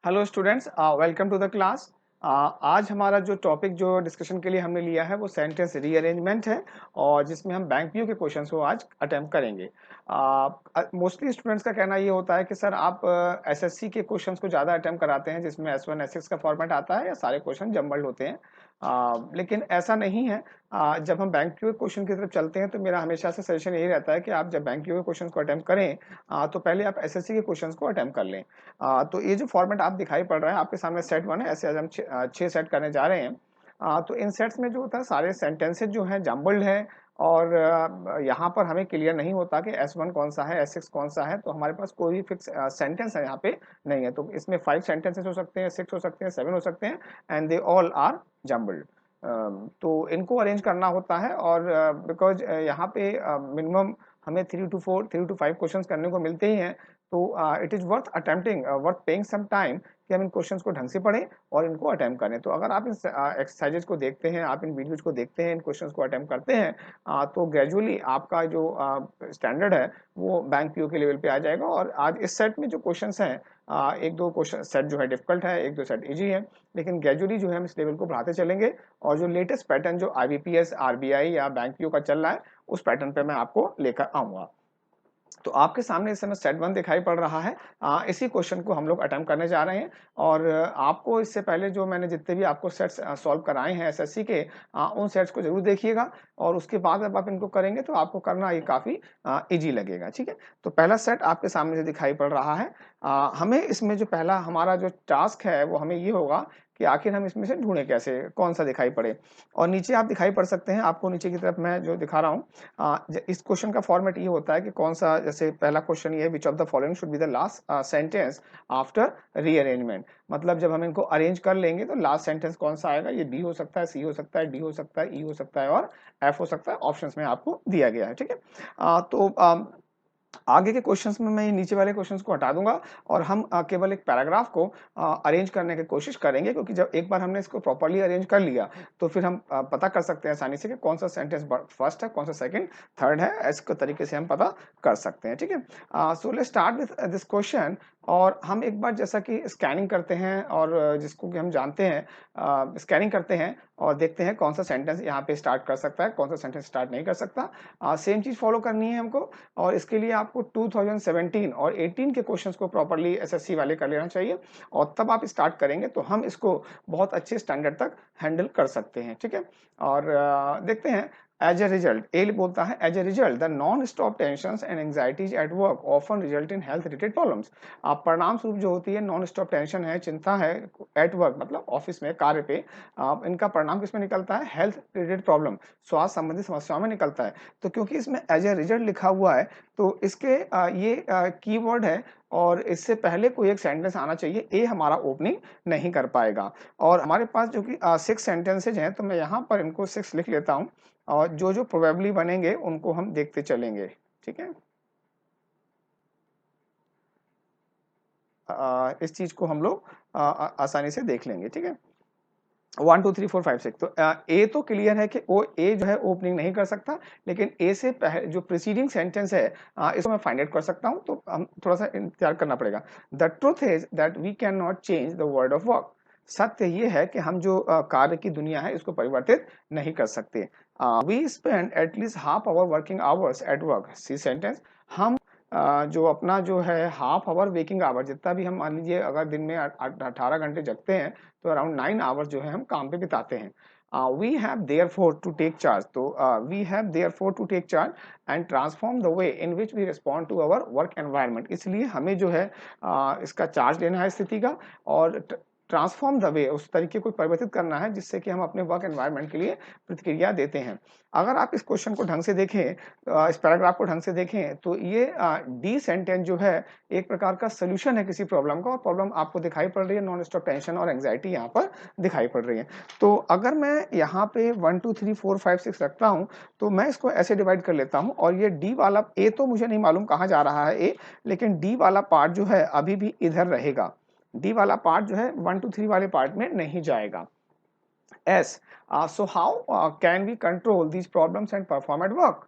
Hello students, welcome to the class. आज हमारा जो टॉपिक जो डिस्कशन के लिए हमने लिया है वो सेंटेंस रीअरेंजमेंट है और जिसमें हम बैंक पीओ के क्वेश्चंस को आज अटेम्प्ट करेंगे। मोस्टली स्टूडेंट्स का कहना ये होता है कि सर आप एसएससी के क्वेश्चंस को ज़्यादा अटेम्प्ट कराते हैं जिसमें S1 S6 का फॉर्मेट आता है या सारे क्वेश्चन जम्बल्ड होते हैं। लेकिन ऐसा नहीं है। जब हम बैंक पीओ क्वेश्चन की तरफ चलते हैं तो मेरा हमेशा से सजेशन यही रहता है कि आप जब बैंक पीओ क्वेश्चन को अटेम्प्ट करें तो पहले आप एसएससी के क्वेश्चंस को अटेम्प्ट कर लें। तो ये जो फॉर्मेट आप दिखाई पड़ रहा है आपके सामने सेट वन है, ऐसे आज हम 6 सेट करने जा रहे हैं। तो इन सेट्स में जो होता है सारे सेंटेंसेज जो हैं जम्बल्ड है और यहाँ पर हमें क्लियर नहीं होता कि S1 कौन सा है, S6 कौन सा है। तो हमारे पास कोई भी फिक्स सेंटेंस है यहाँ पे नहीं है। तो इसमें 5 सेंटेंसेस हो सकते हैं, 6 हो सकते हैं, 7 हो सकते हैं and they all are jumbled. तो इनको अरेंज करना होता है और बिकॉज यहाँ पे मिनिमम हमें 3 to 5 क्वेश्चंस करने को मिलते ही हैं। तो it is worth attempting, worth paying some time कि हम इन क्वेश्चंस को ढंग से पढ़ें और इनको अटेम्प्ट करें। तो अगर आप इन एक्सरसाइजेज को देखते हैं, आप इन वीडियोज को देखते हैं, इन क्वेश्चंस को अटेम्प्ट करते हैं, तो ग्रेजुअली आपका जो स्टैंडर्ड है वो बैंक पीओ के लेवल पे आ जाएगा। और आज इस सेट में जो क्वेश्चंस हैं, एक दो क्वेश्चन सेट जो है डिफिकल्ट है, एक दो सेट इजी है, लेकिन ग्रेजुअली जो है हम इस लेवल को बढ़ाते चलेंगे। और जो लेटेस्ट पैटर्न जो IBPS RBI या बैंक पीओ का चल रहा है उस पैटर्न पे मैं आपको लेकर आऊंगा। तो आपके सामने इस समय सेट वन दिखाई पड़ रहा है। इसी क्वेश्चन को हम लोग अटेम्प्ट करने जा रहे हैं और आपको इससे पहले जो मैंने जितने भी आपको सेट्स सॉल्व कराए हैं एसएससी के, उन सेट्स को जरूर देखिएगा और उसके बाद जब आप इनको करेंगे तो आपको करना ये काफ़ी इजी लगेगा। ठीक है, तो पहला सेट आपके सामने जो दिखाई पड़ रहा है, हमें इसमें जो पहला हमारा जो टास्क है वो हमें ये होगा कि आखिर हम इसमें से ढूंढें कैसे, कौन सा दिखाई पड़े। और नीचे आप दिखाई पड़ सकते हैं, आपको नीचे की तरफ मैं जो दिखा रहा हूँ, इस क्वेश्चन का फॉर्मेट ये होता है कि कौन सा, जैसे पहला क्वेश्चन ये है, विच of the following should be the last sentence after rearrangement. मतलब जब हम इनको अरेंज कर लेंगे तो लास्ट सेंटेंस कौन सा आएगा। ये बी हो सकता है, सी हो सकता है, डी हो सकता है, ई हो सकता है और एफ हो सकता है। ऑप्शंस में आपको दिया गया है। ठीक है, तो आगे के क्वेश्चंस में मैं ये नीचे वाले क्वेश्चंस को हटा दूंगा और हम केवल एक पैराग्राफ को अरेंज करने की कोशिश करेंगे, क्योंकि जब एक बार हमने इसको प्रॉपर्ली अरेंज कर लिया तो फिर हम पता कर सकते हैं आसानी से कि कौन सा सेंटेंस फर्स्ट है, कौन सा सेकंड, थर्ड है। इसको तरीके से हम पता कर सकते हैं। ठीक है, so let's start with this question. और हम एक बार जैसा कि स्कैनिंग करते हैं और जिसको कि हम जानते हैं, स्कैनिंग करते हैं और देखते हैं कौन सा सेंटेंस यहाँ पे स्टार्ट कर सकता है, कौन सा सेंटेंस स्टार्ट नहीं कर सकता। सेम चीज़ फॉलो करनी है हमको और इसके लिए आपको 2017 और 18 के क्वेश्चंस को प्रॉपर्ली एसएससी वाले कर लेना चाहिए और तब आप स्टार्ट करेंगे तो हम इसको बहुत अच्छे स्टैंडर्ड तक हैंडल कर सकते हैं। ठीक है, और देखते हैं। एज ए रिजल्ट, ए बोलता है as a result the non stop tensions and anxieties at work often result in health related problems. परिणाम स्वरूप जो होती है नॉन स्टॉप टेंशन है, चिंता है एट वर्क मतलब ऑफिस में, कार्य पे, इनका परिणाम किसमें निकलता है, हेल्थ रिलेटेड प्रॉब्लम, स्वास्थ्य संबंधी समस्याओं में निकलता है। तो क्योंकि इसमें एज ए रिजल्ट लिखा हुआ है तो इसके ये कीवर्ड है और इससे पहले कोई एक सेंटेंस आना चाहिए। ए हमारा ओपनिंग नहीं कर पाएगा और हमारे पास जो कि 6 सेंटेंसेज हैं तो मैं यहाँ पर इनको 6 लिख लेता हूँ और जो जो प्रोबेबली बनेंगे उनको हम देखते चलेंगे। ठीक है, इस चीज को हम लोग आसानी से देख लेंगे। ठीक है, 1 2 3 4 5 6। तो ए तो क्लियर है कि वो ए जो है ओपनिंग नहीं कर सकता, लेकिन ए से पहले जो प्रीसीडिंग सेंटेंस है इसको मैं फाइंड आउट कर सकता हूं। तो हम थोड़ा सा इंतजार करना पड़ेगा। The truth is that we can not change the world of work. सत्य ये है कि हम जो कार्य की दुनिया है इसको परिवर्तित नहीं कर सकते। We spend at least half hour working hours at work. See sentence, हम जो अपना जो है हाफ आवर वेकिंग आवर, जितना भी हम मान लीजिए अगर दिन में 18 घंटे जगते हैं तो अराउंड 9 आवर्स जो है हम काम पे बिताते हैं। We have therefore to take charge. तो we have therefore to take charge and transform the way in which we respond to our work environment. इसलिए हमें जो है इसका चार्ज लेना है स्थिति का और ट्रांसफॉर्म द वे, उस तरीके को परिवर्तित करना है जिससे कि हम अपने वर्क एनवायरनमेंट के लिए प्रतिक्रिया देते हैं। अगर आप इस क्वेश्चन को ढंग से देखें, इस पैराग्राफ को ढंग से देखें तो ये डी सेंटेंस जो है एक प्रकार का सोल्यूशन है किसी प्रॉब्लम का और प्रॉब्लम आपको दिखाई पड़ रही है नॉन स्टॉप टेंशन और एंजाइटी यहाँ पर दिखाई पड़ रही है। तो अगर मैं यहाँ पे 1 2 3 4 5 6 रखता हूँ तो मैं इसको ऐसे डिवाइड कर लेता हूँ और ये डी वाला, ए तो मुझे नहीं मालूम कहाँ जा रहा है ए, लेकिन डी वाला पार्ट जो है अभी भी इधर रहेगा। डी वाला पार्ट जो है 1 2 3 वाले पार्ट में नहीं जाएगा। S, so how can we control these problems and perform at work?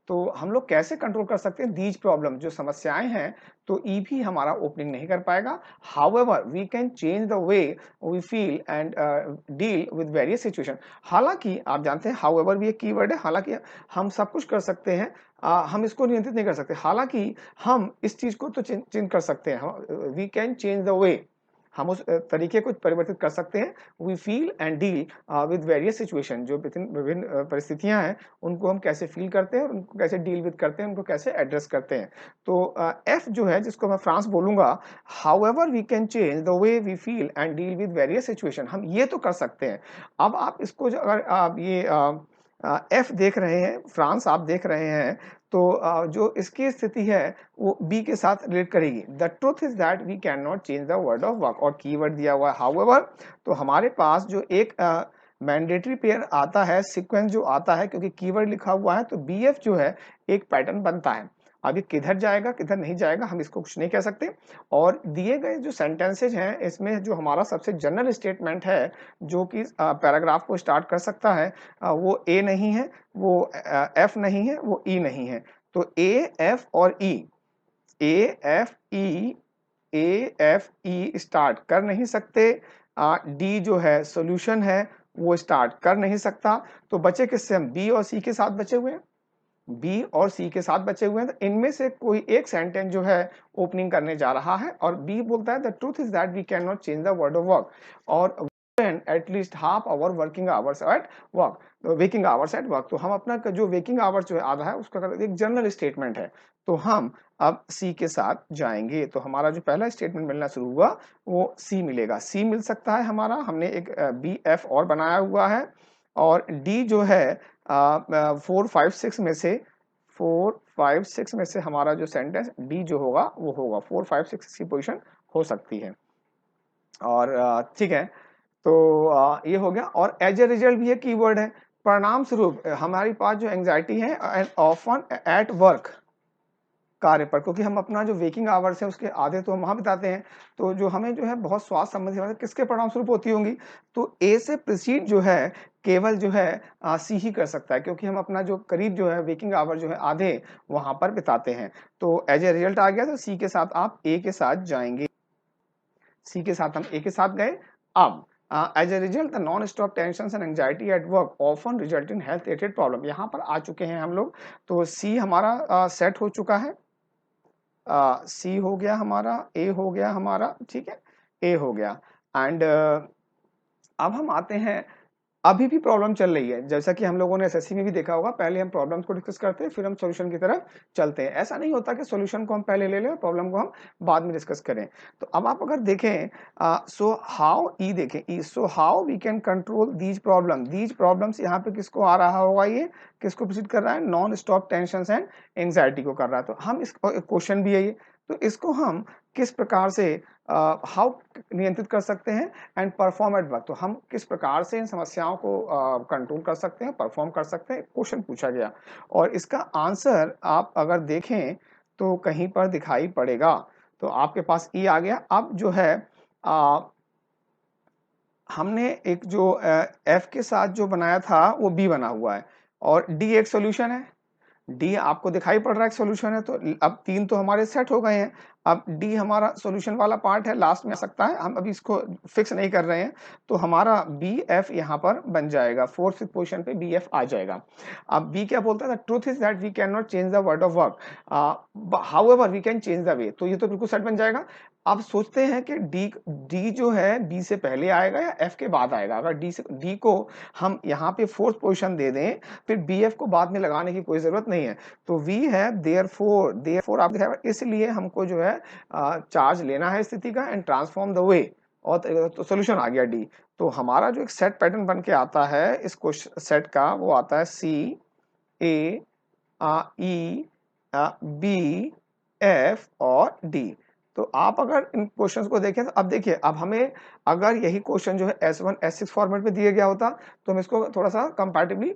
तो हम लोग कैसे कंट्रोल कर सकते हैं दीज प्रॉब्लम, जो समस्याएं हैं, तो ई भी हमारा ओपनिंग नहीं कर पाएगा। However we can change the way we feel and deal with various situation. हालांकि आप जानते हैं हाउएवर भी एक कीवर्ड है, हालांकि हम सब कुछ कर सकते हैं, हम इसको नियंत्रित नहीं कर सकते। हालांकि हम इस चीज को तो चेंज कर सकते हैं, we can change the way, हम उस तरीके को परिवर्तित कर सकते हैं। We feel and deal with various situation, जो विभिन्न विभिन्न परिस्थितियां हैं उनको हम कैसे फील करते हैं और उनको कैसे डील विद करते हैं, उनको कैसे एड्रेस करते हैं। तो एफ जो है, जिसको मैं फ्रांस बोलूंगा, however we can change the way we feel and deal with various situation, हम ये तो कर सकते हैं। अब आप इसको अगर आप ये एफ देख रहे हैं, फ्रांस आप देख रहे हैं, तो जो इसकी स्थिति है वो बी के साथ रिलेट करेगी। The truth is that we can not change the word of work, और कीवर्ड दिया हुआ है हाउएवर। तो हमारे पास जो एक मैंडेटरी पेयर आता है, सीक्वेंस जो आता है, क्योंकि कीवर्ड लिखा हुआ है, तो बी एफ जो है एक पैटर्न बनता है। अब ये किधर जाएगा किधर नहीं जाएगा हम इसको कुछ नहीं कह सकते। और दिए गए जो सेंटेंसेज हैं, इसमें जो हमारा सबसे जनरल स्टेटमेंट है जो कि पैराग्राफ को स्टार्ट कर सकता है, वो ए नहीं है, वो एफ नहीं है, वो ई नहीं है। तो ए एफ और E, A F E, A F E start कर नहीं सकते। डी जो है सॉल्यूशन है, वो स्टार्ट कर नहीं सकता। तो बचे किससे हम? बी और सी के साथ बचे हुए हैं, बी और सी के साथ बचे हुए हैं। तो इनमें से कोई एक सेंटेंस जो है ओपनिंग करने जा रहा है, और बी बोलता है the truth is that we can not change the word of work, और at least half hour working hours at work, waking hours at work. तो हम अपना जो वेकिंग आवर्स जो है आधा है, उसका एक जनरल स्टेटमेंट है। तो हम अब सी के साथ जाएंगे। तो हमारा जो पहला स्टेटमेंट मिलना शुरू हुआ वो सी मिलेगा। सी मिल सकता है हमारा, हमने एक बी एफ और बनाया हुआ है। और डी जो है 4 5 6 में से, 4 5 6 में से हमारा जो सेंटेंस डी जो होगा वो होगा 4 5 6 की पोजीशन हो सकती है। और ठीक है, तो ये हो गया। और एज ए रिजल्ट भी एक कीवर्ड है। परिणाम स्वरूप हमारे पास जो एंजाइटी है ऑफन एट वर्क, कार्य पर, क्योंकि हम अपना जो वेकिंग आवर्स है उसके आधे तो हम वहां बिताते हैं। तो जो हमें जो है बहुत स्वास्थ्य संबंधी बातें किसके परिणाम स्वरूप होती होंगी? तो ए से प्रीसीड जो है केवल जो है सी ही कर सकता है, क्योंकि हम अपना जो करीब जो है वेकिंग आवर जो है आधे वहां पर बिताते हैं। तो एज ए रिजल्ट आ गया, तो सी के साथ आप ए के साथ जाएंगे। सी के साथ हम ए के साथ गए। अब as a result the non stop tension and anxiety at work often result in health related problem, यहाँ पर आ चुके हैं हम लोग। तो सी हमारा सेट हो चुका है, सी हो गया हमारा, ए हो गया हमारा, ठीक है, ए हो गया। एंड अब हम आते हैं, अभी भी प्रॉब्लम चल रही है, जैसा कि हम लोगों ने एसएससी में भी देखा होगा, पहले हम प्रॉब्लम्स को डिस्कस करते हैं फिर हम सॉल्यूशन की तरफ चलते हैं। ऐसा नहीं होता कि सॉल्यूशन को हम पहले ले लें और प्रॉब्लम को हम बाद में डिस्कस करें। तो अब आप अगर देखें, सो हाउ, ई देखें, uh, so how we can control these problems, यहाँ पे किसको आ रहा होगा? ये किसको प्रेसिड कर रहा है? Non stop tension and anxiety को कर रहा है। तो हम इस क्वेश्चन भी है ये, तो इसको हम किस प्रकार से हाउ नियंत्रित कर सकते हैं एंड परफॉर्म एट वर्क, तो हम किस प्रकार से इन समस्याओं को कंट्रोल कर सकते हैं, परफॉर्म कर सकते हैं, क्वेश्चन पूछा गया। और इसका आंसर आप अगर देखें तो कहीं पर दिखाई पड़ेगा। तो आपके पास ई आ गया। अब जो है हमने एक जो एफ के साथ जो बनाया था वो बी बना हुआ है, और डी एक सॉल्यूशन है। डी आपको दिखाई पड़ रहा है सॉल्यूशन है, तो अब तीन तो हमारे सेट हो गए हैं। अब डी हमारा सॉल्यूशन वाला पार्ट है, लास्ट में आ सकता है, हम अभी इसको फिक्स नहीं कर रहे हैं। तो हमारा बी एफ यहाँ पर बन जाएगा, फोर्थ पोजीशन पे बी एफ आ जाएगा। अब बी क्या बोलता है? The truth is that we can not change the word of work, however we can change the way, तो ये तो बिल्कुल सेट बन जाएगा। अब सोचते हैं कि डी जो है बी से पहले आएगा या एफ के बाद आएगा। अगर डी को हम यहाँ पे फोर्थ पोजीशन दे दें, फिर बी एफ को बाद में लगाने की कोई जरूरत नहीं है। तो वी है देयरफॉर आप देखा, इसलिए हमको जो है चार्ज लेना है स्थिति का एंड ट्रांसफॉर्म द वे, और तो सोल्यूशन आ गया डी। तो हमारा जो एक सेट पैटर्न बन के आता है इस क्वेश्चन सेट का, वो आता है सी ए ई बी एफ और डी। तो आप अगर इन क्वेश्चंस को देखें तो अब देखिए, अब हमें अगर यही क्वेश्चन जो है S1 S6 फॉर्मेट में दिया गया होता तो हम इसको थोड़ा सा कंपैरेटिवली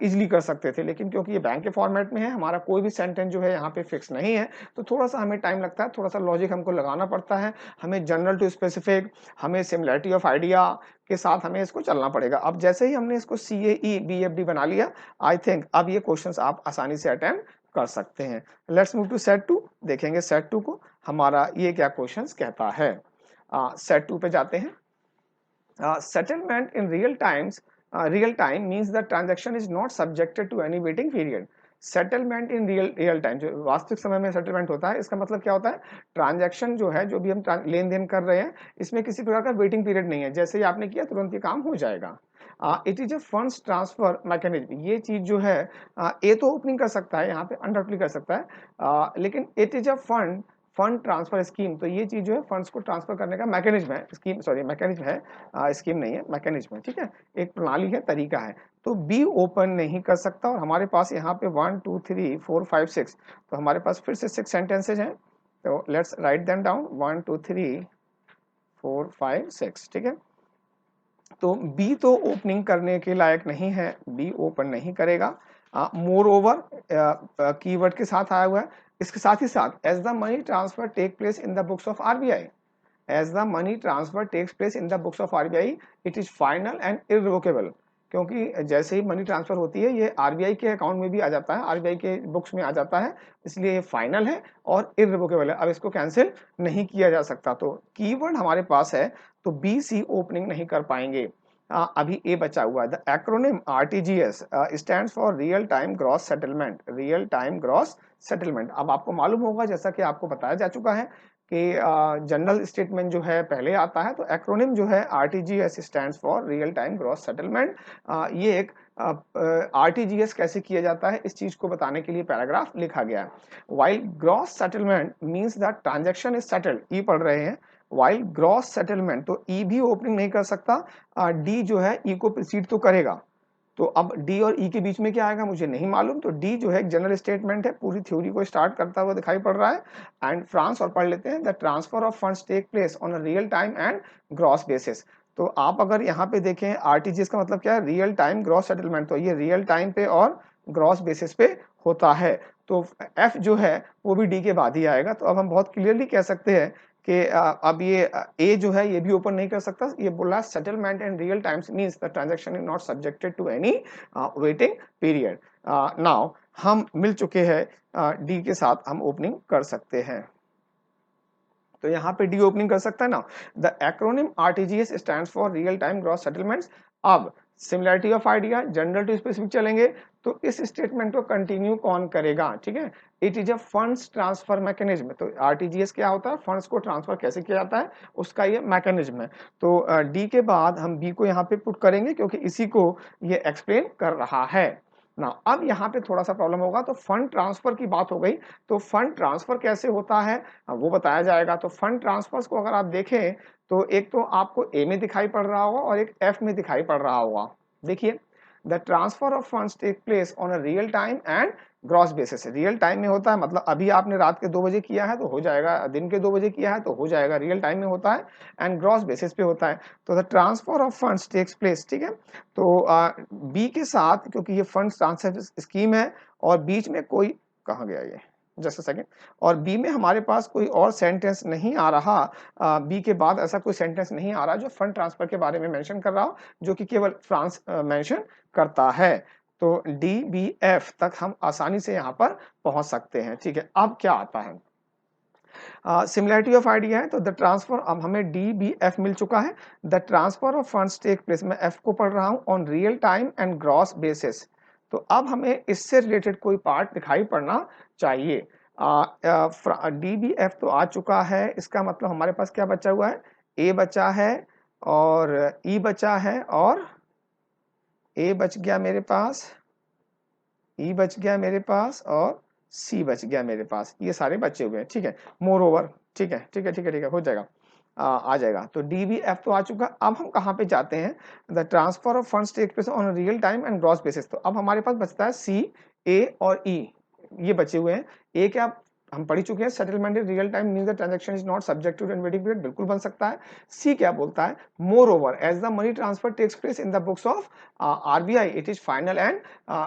इजीली कर सकते थे, लेकिन क्योंकि ये बैंक के फॉर्मेट में है, हमारा कोई भी सेंटेंस जो है यहाँ पे फिक्स नहीं है, तो थोड़ा सा हमें टाइम लगता है, थोड़ा सा लॉजिक हमको लगाना पड़ता है, हमें जनरल टू स्पेसिफिक, हमें सिमिलरिटी ऑफ आइडिया के साथ हमें इसको चलना पड़ेगा। अब जैसे ही हमने इसको CAE BFD बना लिया, आई थिंक अब ये क्वेश्चंस आप आसानी से अटेम्प्ट कर सकते हैं। लेट्स मूव टू सेट 2, देखेंगे सेट 2 को हमारा ये क्या क्वेश्चंस कहता है। सेट 2 पे जाते हैं। Settlement in real time means the transaction is not subjected to any waiting period. Settlement in real time, जो वास्तविक समय में सेटलमेंट होता है, इसका मतलब क्या होता है, ट्रांजैक्शन जो है, जो भी हम लेन देन कर रहे हैं, इसमें किसी प्रकार का वेटिंग पीरियड नहीं है, जैसे ही आपने किया तुरंत ये काम हो जाएगा। It is a funds transfer mechanism, ये चीज जो है ए तो ओपनिंग कर सकता है, यहाँ पे अनडॉटली कर सकता है, लेकिन it is a fund transfer scheme, तो ये चीज जो है फंड्स को ट्रांसफर करने का मैकेनिज्म है, स्कीम सॉरी मैकेनिज्म है, स्कीम नहीं है, मैकेनिज्म है, ठीक है, एक प्रणाली है, तरीका है। तो बी ओपन नहीं कर सकता, और हमारे पास यहाँ पे 1 2 3 4 5 6, तो हमारे पास फिर से 6 सेंटेंसेज हैं, तो लेट्स राइट देम डाउन 1 2 3 4 5 6, ठीक है। तो बी तो ओपनिंग करने के लायक नहीं है, बी ओपन नहीं करेगा। मोर ओवर कीवर्ड के साथ आया हुआ है, इसके साथ ही साथ as the money transfer take place in the books of RBI, as the money transfer takes place in the books of RBI it is final and irrevocable, क्योंकि जैसे ही मनी ट्रांसफर होती है ये आरबीआई के अकाउंट में भी आ जाता है, आरबीआई के बुक्स में आ जाता है, इसलिए ये फाइनल है और इररिवोकेबल है, अब इसको कैंसिल नहीं किया जा सकता। तो कीवर्ड हमारे पास है, तो बी सी ओपनिंग नहीं कर पाएंगे। अभी ए बचा हुआ है, the acronym RTGS stands for real time gross settlement, real time gross settlement. अब आपको मालूम होगा, जैसा कि आपको बताया जा चुका है कि जनरल स्टेटमेंट जो है पहले आता है, तो एक्रोनिम जो है RTGS stands for real time gross settlement. ये एक आरटीजीएस कैसे किया जाता है, इस चीज को बताने के लिए पैराग्राफ लिखा गया है। While gross settlement means that transaction is settled, ई पढ़ रहे हैं, वाइल ग्रॉस सेटलमेंट, तो ई भी ओपनिंग नहीं कर सकता, डी जो है ई को प्रीसीड तो करेगा। तो अब डी और ई के बीच में क्या आएगा मुझे नहीं मालूम, तो डी जो है एक जनरल स्टेटमेंट है, पूरी थ्योरी को स्टार्ट करता हुआ दिखाई पड़ रहा है। एंड फ्रांस और पढ़ लेते हैं, the transfer of funds take place on a real time and gross basis. तो आप अगर यहाँ पे देखें आरटीजीएस का मतलब क्या है, रियल टाइम ग्रॉस सेटलमेंट, तो ये रियल टाइम पे और ग्रॉस बेसिस पे होता है, तो एफ जो है वो भी डी के बाद ही आएगा। तो अब हम बहुत क्लियरली कह सकते हैं कि अब ये ए जो है ये भी ओपन नहीं कर सकता, ये बोला settlement in real times means the transaction is not subjected to any waiting period. Now हम मिल चुके हैं डी के साथ, हम ओपनिंग कर सकते हैं, तो यहाँ पे डी ओपनिंग कर सकता है ना। The acronym RTGS stands for real time gross settlements. अब similarity of idea, general to specific चलेंगे, तो इस स्टेटमेंट को कंटिन्यू कौन करेगा, ठीक है, it is a funds transfer mechanism. तो आरटीजीएस क्या होता है, फंड्स को ट्रांसफर कैसे किया जाता है उसका ये मैकेनिज्म है। तो डी के बाद हम बी को यहाँ पे पुट करेंगे, क्योंकि इसी को ये एक्सप्लेन कर रहा है ना। अब यहाँ पे थोड़ा सा प्रॉब्लम होगा, तो फंड ट्रांसफर की बात हो गई, तो फंड ट्रांसफर कैसे होता है वो बताया जाएगा। तो फंड ट्रांसफर को अगर आप देखें, तो एक तो आपको ए में दिखाई पड़ रहा होगा और एक एफ में दिखाई पड़ रहा होगा। देखिए, the transfer of funds take place on a real time and gross basis, real time में होता है, मतलब अभी आपने रात के 2 बजे किया है तो हो जाएगा, दिन के 2 बजे किया है तो हो जाएगा, रियल टाइम में होता है, एंड ग्रॉस बेसिस पे होता है। तो the transfer of funds takes place, ठीक है। तो बी के साथ, क्योंकि ये फंड्स ट्रांसफर स्कीम है और बीच में कोई, कहाँ गया ये, जस्ट अ सेकंड, और बी में हमारे पास कोई और सेंटेंस नहीं आ रहा, बी के बाद ऐसा कोई सेंटेंस नहीं आ रहा जो फंड ट्रांसफर के बारे में मेंशन कर रहा हो, जो कि केवल फ्रांस मेंशन करता है। तो डी बी एफ तक हम आसानी से यहाँ पर पहुंच सकते हैं, ठीक है। अब क्या आता है, सिमिलरिटी ऑफ आइडिया है, तो द ट्रांसफर, अब हमें डी बी एफ मिल चुका है। The transfer of funds take place, मैं एफ को पढ़ रहा हूं, on real time and gross basis. तो अब हमें इससे रिलेटेड कोई पार्ट दिखाई पड़ना चाहिए। डी बी एफ तो आ चुका है, इसका मतलब हमारे पास क्या बचा हुआ है, ए बचा है और ई बचा है, और ए बच गया मेरे पास, ई बच गया मेरे पास, और सी बच गया मेरे पास, ये सारे बचे हुए हैं, ठीक है। मोर ओवर, ठीक है ठीक है ठीक है ठीक है, हो जाएगा, आ जाएगा। तो डी बी एफ तो आ चुका। अब हम कहाँ पे जाते हैं, the transfer of funds take place on real time and gross basis. तो अब हमारे पास बचता है सी, ए और ई, ये बचे हुए हैं। ए क्या हम पढ़ चुके हैं, settlement in real time means the transaction is not subject to waiting period, बिल्कुल बन सकता है। सी क्या बोलता है, moreover as the money transfer takes place in the books of RBI it is final and,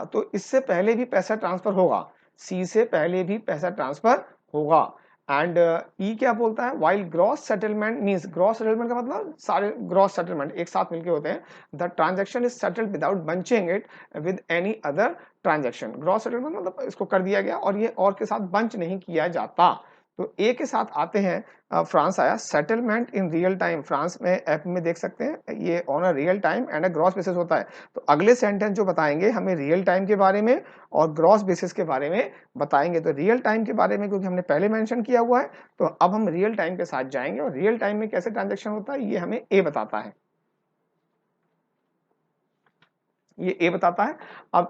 तो इससे पहले भी पैसा ट्रांसफर होगा, सी से पहले भी पैसा ट्रांसफर होगा। एंड ई क्या बोलता है, while gross settlement means, gross settlement का मतलब सारे ग्रॉस सेटलमेंट एक साथ मिलके होते हैं, the transaction is settled without bunching it with any other transaction. Gross settlement मतलब इसको कर दिया गया और ये और के साथ बंच नहीं किया जाता। तो ए के साथ आते हैं, फ्रांस आया, settlement in real time, France में ऐप में देख सकते हैं ये on a real time and a gross basis होता है। तो अगले सेंटेंस जो बताएंगे हमें रियल टाइम के बारे में और ग्रॉस बेसिस के बारे में बताएंगे। तो रियल टाइम के बारे में क्योंकि हमने पहले मेंशन किया हुआ है, तो अब हम रियल टाइम के साथ जाएंगे और रियल टाइम में कैसे ट्रांजेक्शन होता है ये हमें ए बताता है, ये ए बताता है। अब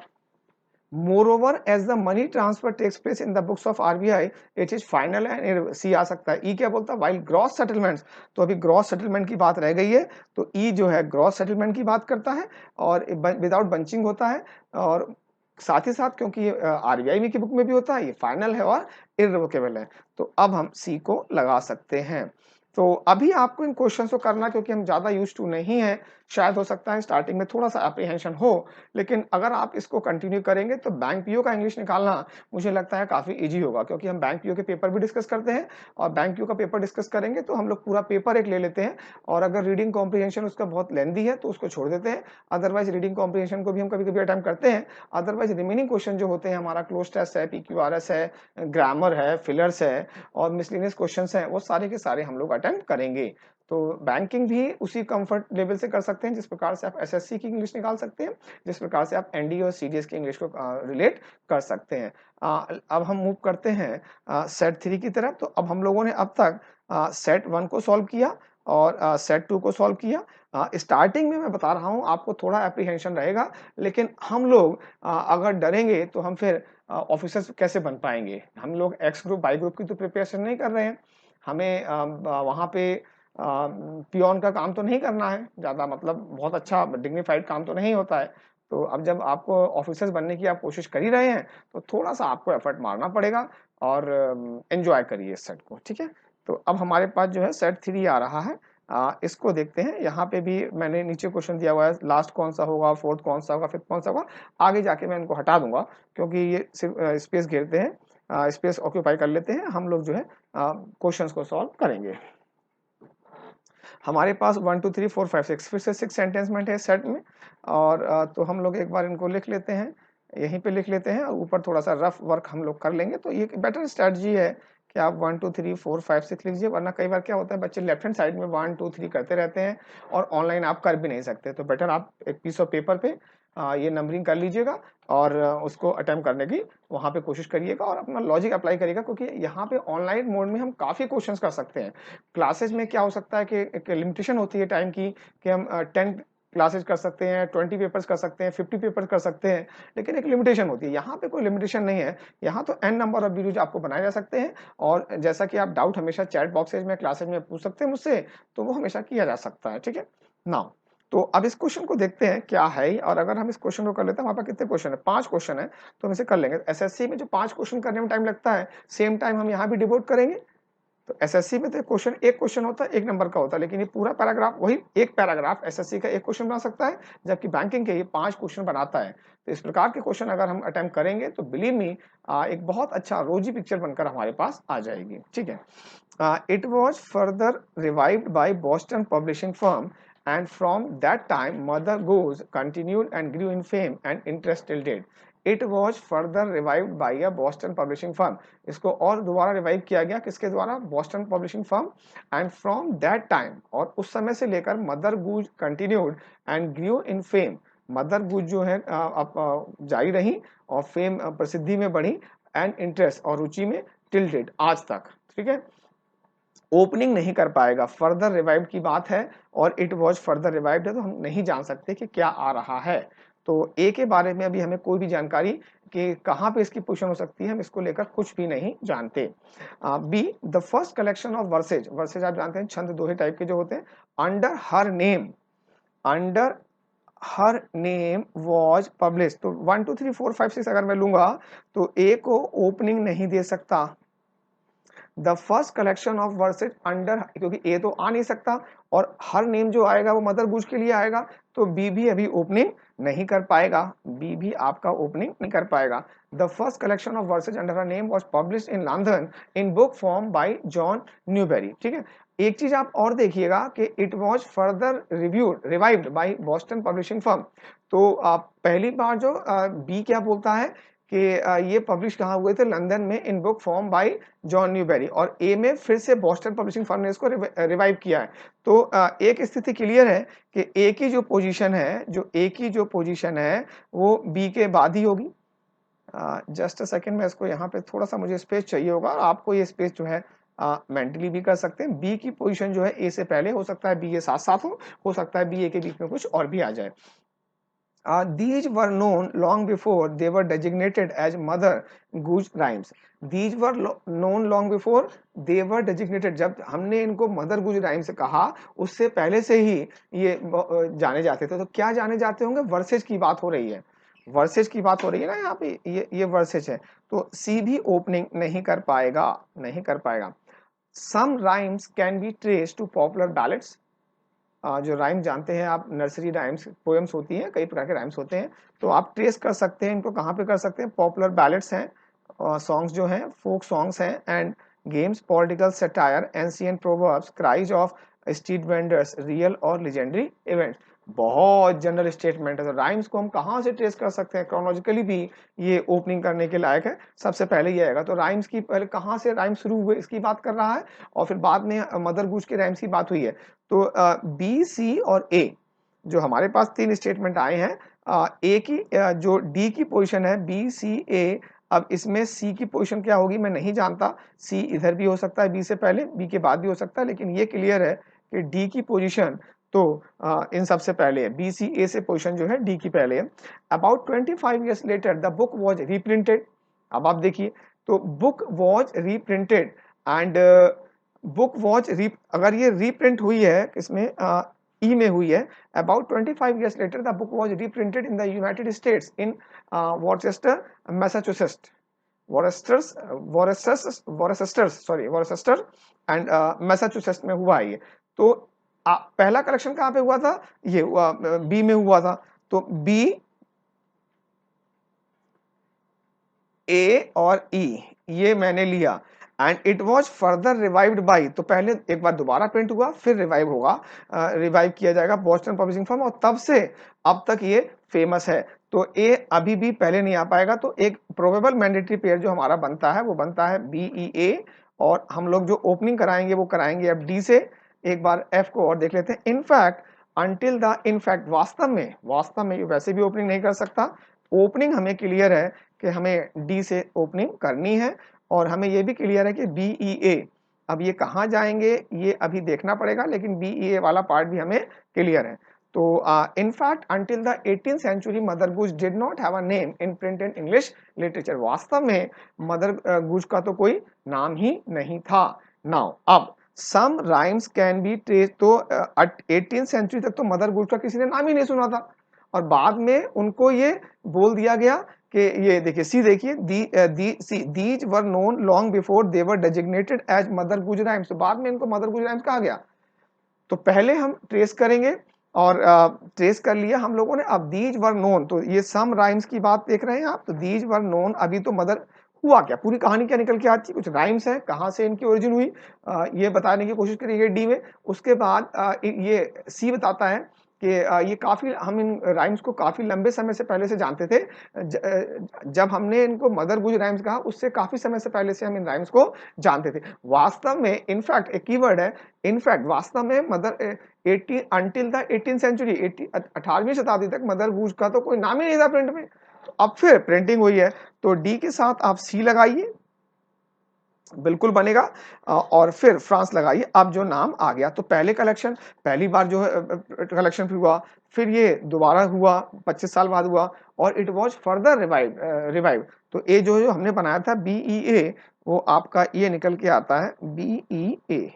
moreover as the money transfer takes place in the books of RBI it is final and सी आ सकता है। ई क्या बोलता है, while gross settlements, तो अभी gross settlement की बात रह गई है, तो ई जो है gross settlement की बात करता है और विदाउट बंचिंग होता है, और साथ ही साथ क्योंकि ये आरबीआई की बुक में भी होता है, ये फाइनल है और इररिवोकेबल है। तो अब हम सी को लगा सकते हैं। तो अभी आपको इन क्वेश्चन को करना, क्योंकि हम ज़्यादा यूज टू नहीं है, शायद हो सकता है स्टार्टिंग में थोड़ा सा अप्रीहेंशन हो, लेकिन अगर आप इसको कंटिन्यू करेंगे तो बैंक पीओ का इंग्लिश निकालना मुझे लगता है काफ़ी इजी होगा, क्योंकि हम बैंक पीओ के पेपर भी डिस्कस करते हैं और बैंक पीओ का पेपर डिस्कस करेंगे तो हम लोग पूरा पेपर एक ले लेते हैं, और अगर रीडिंग कॉम्प्रिहेंशन उसका बहुत लेंदी है तो उसको छोड़ देते हैं, अदरवाइज रीडिंग कॉम्प्रिहेंशन को भी हम कभी कभी अटेम्प्ट करते हैं। अदरवाइज रिमेनिंग क्वेश्चन जो होते हैं, हमारा क्लोज टेस्ट है, पीक्यूआरएस है, ग्रामर है, फिलर्स है और मिसलेनियस क्वेश्चन है, वो सारे के सारे हम लोग अटेम्प्ट करेंगे। तो बैंकिंग भी उसी कंफर्ट लेवल से कर सकते हैं जिस प्रकार से आप एसएससी की इंग्लिश निकाल सकते हैं, जिस प्रकार से आप एनडीए और सीडीएस की इंग्लिश को रिलेट कर सकते हैं। अब हम मूव करते हैं सेट 3 की तरफ। तो अब हम लोगों ने अब तक सेट 1 को सॉल्व किया और सेट 2 को सॉल्व किया। स्टार्टिंग में मैं बता रहा हूँ आपको थोड़ा एप्रीहेंशन रहेगा, लेकिन हम लोग अगर डरेंगे तो हम फिर ऑफिसर्स कैसे बन पाएंगे। हम लोग एक्स ग्रुप वाई ग्रुप की तो प्रिपरेशन नहीं कर रहे हैं, हमें वहाँ पे पियोन का काम तो नहीं करना है ज़्यादा, मतलब बहुत अच्छा डिग्निफाइड काम तो नहीं होता है। तो अब जब आपको ऑफिसर्स बनने की आप कोशिश कर ही रहे हैं तो थोड़ा सा आपको एफर्ट मारना पड़ेगा और एंजॉय करिए इस सेट को, ठीक है। तो अब हमारे पास जो है सेट 3 आ रहा है, इसको देखते हैं। यहाँ पे भी मैंने नीचे क्वेश्चन दिया हुआ है, लास्ट कौन सा होगा, फोर्थ कौन सा होगा, फिफ्थ कौन सा होगा। आगे जाके मैं इनको हटा दूंगा क्योंकि ये सिर्फ स्पेस घेरते हैं, स्पेस ऑक्यूपाई कर लेते हैं। हम लोग जो है क्वेश्चंस को सॉल्व करेंगे। हमारे पास 1 2 3 4 5 6 फिर से 6 सेंटेंसमेंट है सेट में, और तो हम लोग एक बार इनको लिख लेते हैं, यहीं पे लिख लेते हैं, ऊपर थोड़ा सा रफ वर्क हम लोग कर लेंगे। तो ये बेटर स्ट्रेटजी है कि आप 1 2 3 4 5 6 लिखिए, वरना कई बार क्या होता है बच्चे लेफ्ट हैंड साइड में 1 2 3 करते रहते हैं और ऑनलाइन आप कर भी नहीं सकते। तो बेटर आप एक पीस ऑफ पेपर पे ये नंबरिंग कर लीजिएगा और उसको अटेम्प्ट करने की वहाँ पे कोशिश करिएगा और अपना लॉजिक अप्लाई करिएगा, क्योंकि यहाँ पे ऑनलाइन मोड में हम काफ़ी क्वेश्चंस कर सकते हैं। क्लासेज में क्या हो सकता है कि एक लिमिटेशन होती है टाइम की, कि हम 10 क्लासेज कर सकते हैं, 20 पेपर्स कर सकते हैं, 50 पेपर्स कर सकते हैं, लेकिन एक लिमिटेशन होती है। यहाँ पे कोई लिमिटेशन नहीं है, यहाँ तो n नंबर ऑफ वीडियोज आपको बनाए जा सकते हैं, और जैसा कि आप डाउट हमेशा चैट बॉक्सेज में क्लासेज में पूछ सकते हैं मुझसे, तो वो हमेशा किया जा सकता है, ठीक है ना। तो अब इस क्वेश्चन को देखते हैं क्या है, और अगर हम इस क्वेश्चन को कर लेते हैं, वहां पर कितने क्वेश्चन है, 5 क्वेश्चन है, तो हम इसे कर लेंगे। एसएससी में जो 5 क्वेश्चन करने में टाइम लगता है, सेम टाइम हम यहाँ भी डिवोट करेंगे। तो एसएससी में तो क्वेश्चन एक क्वेश्चन होता है, 1 नंबर का होता है, लेकिन ये पूरा पैराग्राफ, वही एक पैराग्राफ एसएससी का एक क्वेश्चन बना सकता है, जबकि बैंकिंग के ये 5 क्वेश्चन बनाता है। तो इस प्रकार के क्वेश्चन अगर हम अटेम्प्ट करेंगे तो बिलीव मी एक बहुत अच्छा रोजी पिक्चर बनकर हमारे पास आ जाएगी, ठीक है। It was further revived by Boston publishing firm and from that time Mother Goose continued and grew in fame and interest till date. It was further revived by a Boston publishing firm. इसको और दोबारा revive किया गया किसके द्वारा, Boston publishing firm. And from that time, और उस समय से लेकर Mother Goose continued and grew in fame, Mother Goose जो है जारी रही और फेम प्रसिद्धि में बढ़ी, एंड इंटरेस्ट और रुचि में टिल डेट आज तक, ठीक है। ओपनिंग नहीं कर पाएगा, फर्दर रिवाइव्ड की बात है और इट वाज फर्दर रिवाइव्ड है, तो हम नहीं जान सकते कि क्या आ रहा है। तो ए के बारे में अभी हमें कोई भी जानकारी कि कहाँ पे इसकी पोजीशन हो सकती है, हम इसको लेकर कुछ भी नहीं जानते। B, the first collection of verses, verses आप जानते हैं छंद दोहे टाइप के जो होते हैं, under her name, under her name was publish. तो 1 2 3 4 5 6 अगर मैं लूंगा तो ए को ओपनिंग नहीं दे सकता, the first collection of verses under, क्योंकि ए तो आ नहीं सकता और हर नेम जो आएगा वो मदर गुज के लिए आएगा, तो बी भी अभी ओपनिंग नहीं कर पाएगा, बी भी आपका ओपनिंग नहीं कर पाएगा। The first collection of verses under her name was published in London in book form by John Newbery. ठीक है, एक चीज आप और देखिएगा कि it was further revived by Boston publishing firm. तो पहली बार जो बी क्या बोलता है कि ये पब्लिश कहाँ हुए थे, लंदन में, इन book form by John Newbery, और ए में फिर से बॉस्टन पब्लिशिंग फर्म ने इसको रिवाइव किया है। तो एक स्थिति क्लियर है कि ए की जो पोजीशन है, वो बी के बाद ही होगी। जस्ट अ सेकंड, में इसको यहाँ पे थोड़ा सा मुझे स्पेस चाहिए होगा, आपको ये स्पेस जो है मेंटली भी कर सकते हैं। बी की पोजीशन जो है ए से पहले हो सकता है, बी ए साथ साथ हो सकता है बी ए के बीच में कुछ और भी आ जाए। These were known long before they were designated as mother goose rhymes. These were known long before they were designated. जब हमने इनको मदर गुज राइम्स कहा उससे पहले से ही ये जाने जाते थे। तो क्या जाने जाते होंगे, वर्सेज की बात हो रही है, वर्सेज की बात हो रही है ना यहाँ पे, ये वर्सेज है, तो सी भी ओपनिंग नहीं कर पाएगा, नहीं कर पाएगा। Some rhymes can be traced to popular ballads. जो राइम जानते हैं आप, नर्सरी राइम्स, पोएम्स होती हैं, कई प्रकार के राइम्स होते हैं, तो आप ट्रेस कर सकते हैं इनको, कहाँ पे कर सकते हैं, पॉपुलर बैलेट्स हैं, सॉन्ग्स जो हैं, फोक सॉन्ग्स हैं, and games, political satire, ancient proverbs, cries of street vendors, real और लेजेंडरी इवेंट्स। बहुत जनरल स्टेटमेंट है, तो राइम्स को हम कहाँ से ट्रेस कर सकते हैं, क्रोनोलॉजिकली भी ये ओपनिंग करने के लायक है। सबसे पहले ये आएगा, तो राइम्स की पहले कहाँ से राइम शुरू हुए इसकी बात कर रहा है, और फिर बाद में मदर गूज के राइम्स की बात हुई है। तो बी, सी और ए, जो हमारे पास तीन स्टेटमेंट आए हैं, ए की जो डी की पोजीशन है, बी सी ए, अब इसमें सी की पोजीशन क्या होगी मैं नहीं जानता, सी इधर भी हो सकता है, बी से पहले, बी के बाद भी हो सकता है, लेकिन ये क्लियर है कि डी की पोजीशन तो इन सबसे पहले है, बी सी ए से पोजीशन जो है डी की पहले है। About 25 years later the book was reprinted. अब आप देखिए, तो book was reprinted and book was अगर ये रीप्रिंट हुई है इसमें ई में हुई है, about 25 years later the book was reprinted in the United States in Worcester Massachusetts, Worcester and Massachusetts में हुआ है ये। तो पहला कलेक्शन कहाँ पे हुआ था, ये बी में हुआ था, तो बी, ए और ई ये मैंने लिया, and it was further revived by, तो पहले एक बार दोबारा प्रिंट हुआ, फिर रिवाइव होगा, रिवाइव किया जाएगा बॉस्टन पब्लिशिंग फर्म, और तब से अब तक ये फेमस है। तो ए अभी भी पहले नहीं आ पाएगा, तो एक प्रोबेबल मैंडेटरी पेयर जो हमारा बनता है वो बनता है बी ई ए, और हम लोग जो ओपनिंग कराएंगे वो कराएंगे अब डी से। एक बार एफ को और देख लेते हैं, इनफैक्ट अंटिल द, इनफैक्ट वास्तव में ये वैसे भी ओपनिंग नहीं कर सकता, ओपनिंग हमें क्लियर है कि हमें डी से ओपनिंग करनी है, और हमें ये भी क्लियर है कि बी ई ए, अब ये कहाँ जाएंगे ये अभी देखना पड़ेगा, लेकिन बी ई ए वाला पार्ट भी हमें क्लियर है। तो in fact until the 18th century mother goose did not have a name in print in English literature. वास्तव में मदर गूज का तो कोई नाम ही नहीं था। नाउ अब सम राइम्स कैन बी ट्रेस, तो 18th century तक तो मदर गूज का किसी ने नाम ही नहीं सुना था, और बाद में उनको ये बोल दिया गया कि ये देखिए सी, देखिए these were known long before they were designated as Mother Goose rhymes, तो बाद में इनको मदर गुज राइम्स कहा गया। तो पहले हम ट्रेस करेंगे, और ट्रेस कर लिया हम लोगों ने, अब दीज वर नोन, तो ये सम राइम्स की बात देख रहे हैं आप, तो दीज वर नोन, अभी तो मदर हुआ क्या, पूरी कहानी क्या निकल के आती, कुछ राइम्स है, कहाँ से इनकी ओरिजिन हुई ये बताने की कोशिश करेंगे डी में। उसके बाद ये सी बताता है कि ये काफी, हम इन राइम्स को काफी लंबे समय से पहले से जानते थे, जब हमने इनको मदर गुज राइम्स कहा उससे काफी समय से पहले से हम इन राइम्स को जानते थे। वास्तव में इनफैक्ट एक कीवर्ड है, इनफैक्ट वास्तव में mother 18 until the 18th century, 18वीं शताब्दी तक मदर गूज का तो कोई नाम ही नहीं था प्रिंट में, अब फिर प्रिंटिंग हुई है, तो डी के साथ आप सी लगाइए, बिल्कुल बनेगा, और फिर फ्रांस लगाइए, अब जो नाम आ गया, तो पहले कलेक्शन, पहली बार जो है कलेक्शन हुआ, फिर ये दोबारा हुआ 25 साल बाद हुआ, और इट वाज फर्दर रिवाइव। तो ए जो हमने बनाया था बी ई ए, वो आपका ये निकल के आता है बी ई ए,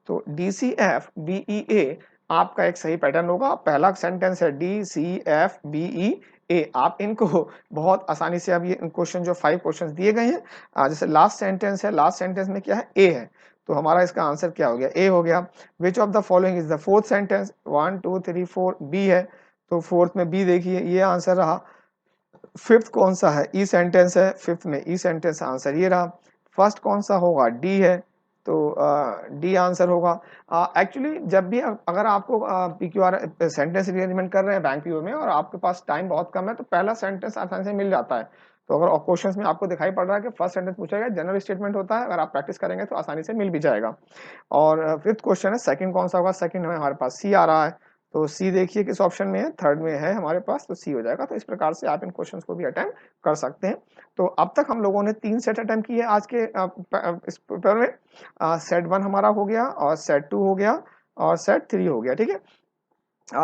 तो D C F B E A आपका एक सही पैटर्न होगा। पहला सेंटेंस है D C F B E A. आप इनको बहुत आसानी से, अब ये क्वेश्चन जो 5 क्वेश्चन दिए गए हैं, जैसे लास्ट सेंटेंस है, लास्ट सेंटेंस में क्या है, ए है, तो हमारा इसका आंसर क्या हो गया, ए हो गया। Which of the following is the fourth sentence, 1 2 3 4 B है, तो फोर्थ में बी देखिए, ये आंसर रहा। फिफ्थ कौन सा है, ई सेंटेंस है, फिफ्थ में ई सेंटेंस, आंसर ये रहा। फर्स्ट कौन सा होगा, डी है, तो डी आंसर होगा। एक्चुअली जब भी अगर आपको पीक्यूआर सेंटेंस रीअरेंजमेंट कर रहे हैं बैंक पीओ में और आपके पास टाइम बहुत कम है, तो पहला सेंटेंस आसानी से मिल जाता है। तो अगर क्वेश्चंस में आपको दिखाई पड़ रहा है कि फर्स्ट सेंटेंस पूछा गया, जनरल स्टेटमेंट होता है, अगर आप प्रैक्टिस करेंगे तो आसानी से मिल भी जाएगा। और फिफ्थ क्वेश्चन है, सेकंड कौन सा होगा, सेकंड में हमारे पास सी आ रहा है, तो सी देखिए किस ऑप्शन में है, थर्ड में है हमारे पास, तो सी हो जाएगा। तो इस प्रकार से आप इन क्वेश्चंस को भी अटेम्प्ट कर सकते हैं। तो अब तक हम लोगों ने 3 सेट अटेम्प्ट किए आज के इस पेपर में। सेट 1 हमारा हो गया, और सेट 2 हो गया, और सेट 3 हो गया, ठीक है।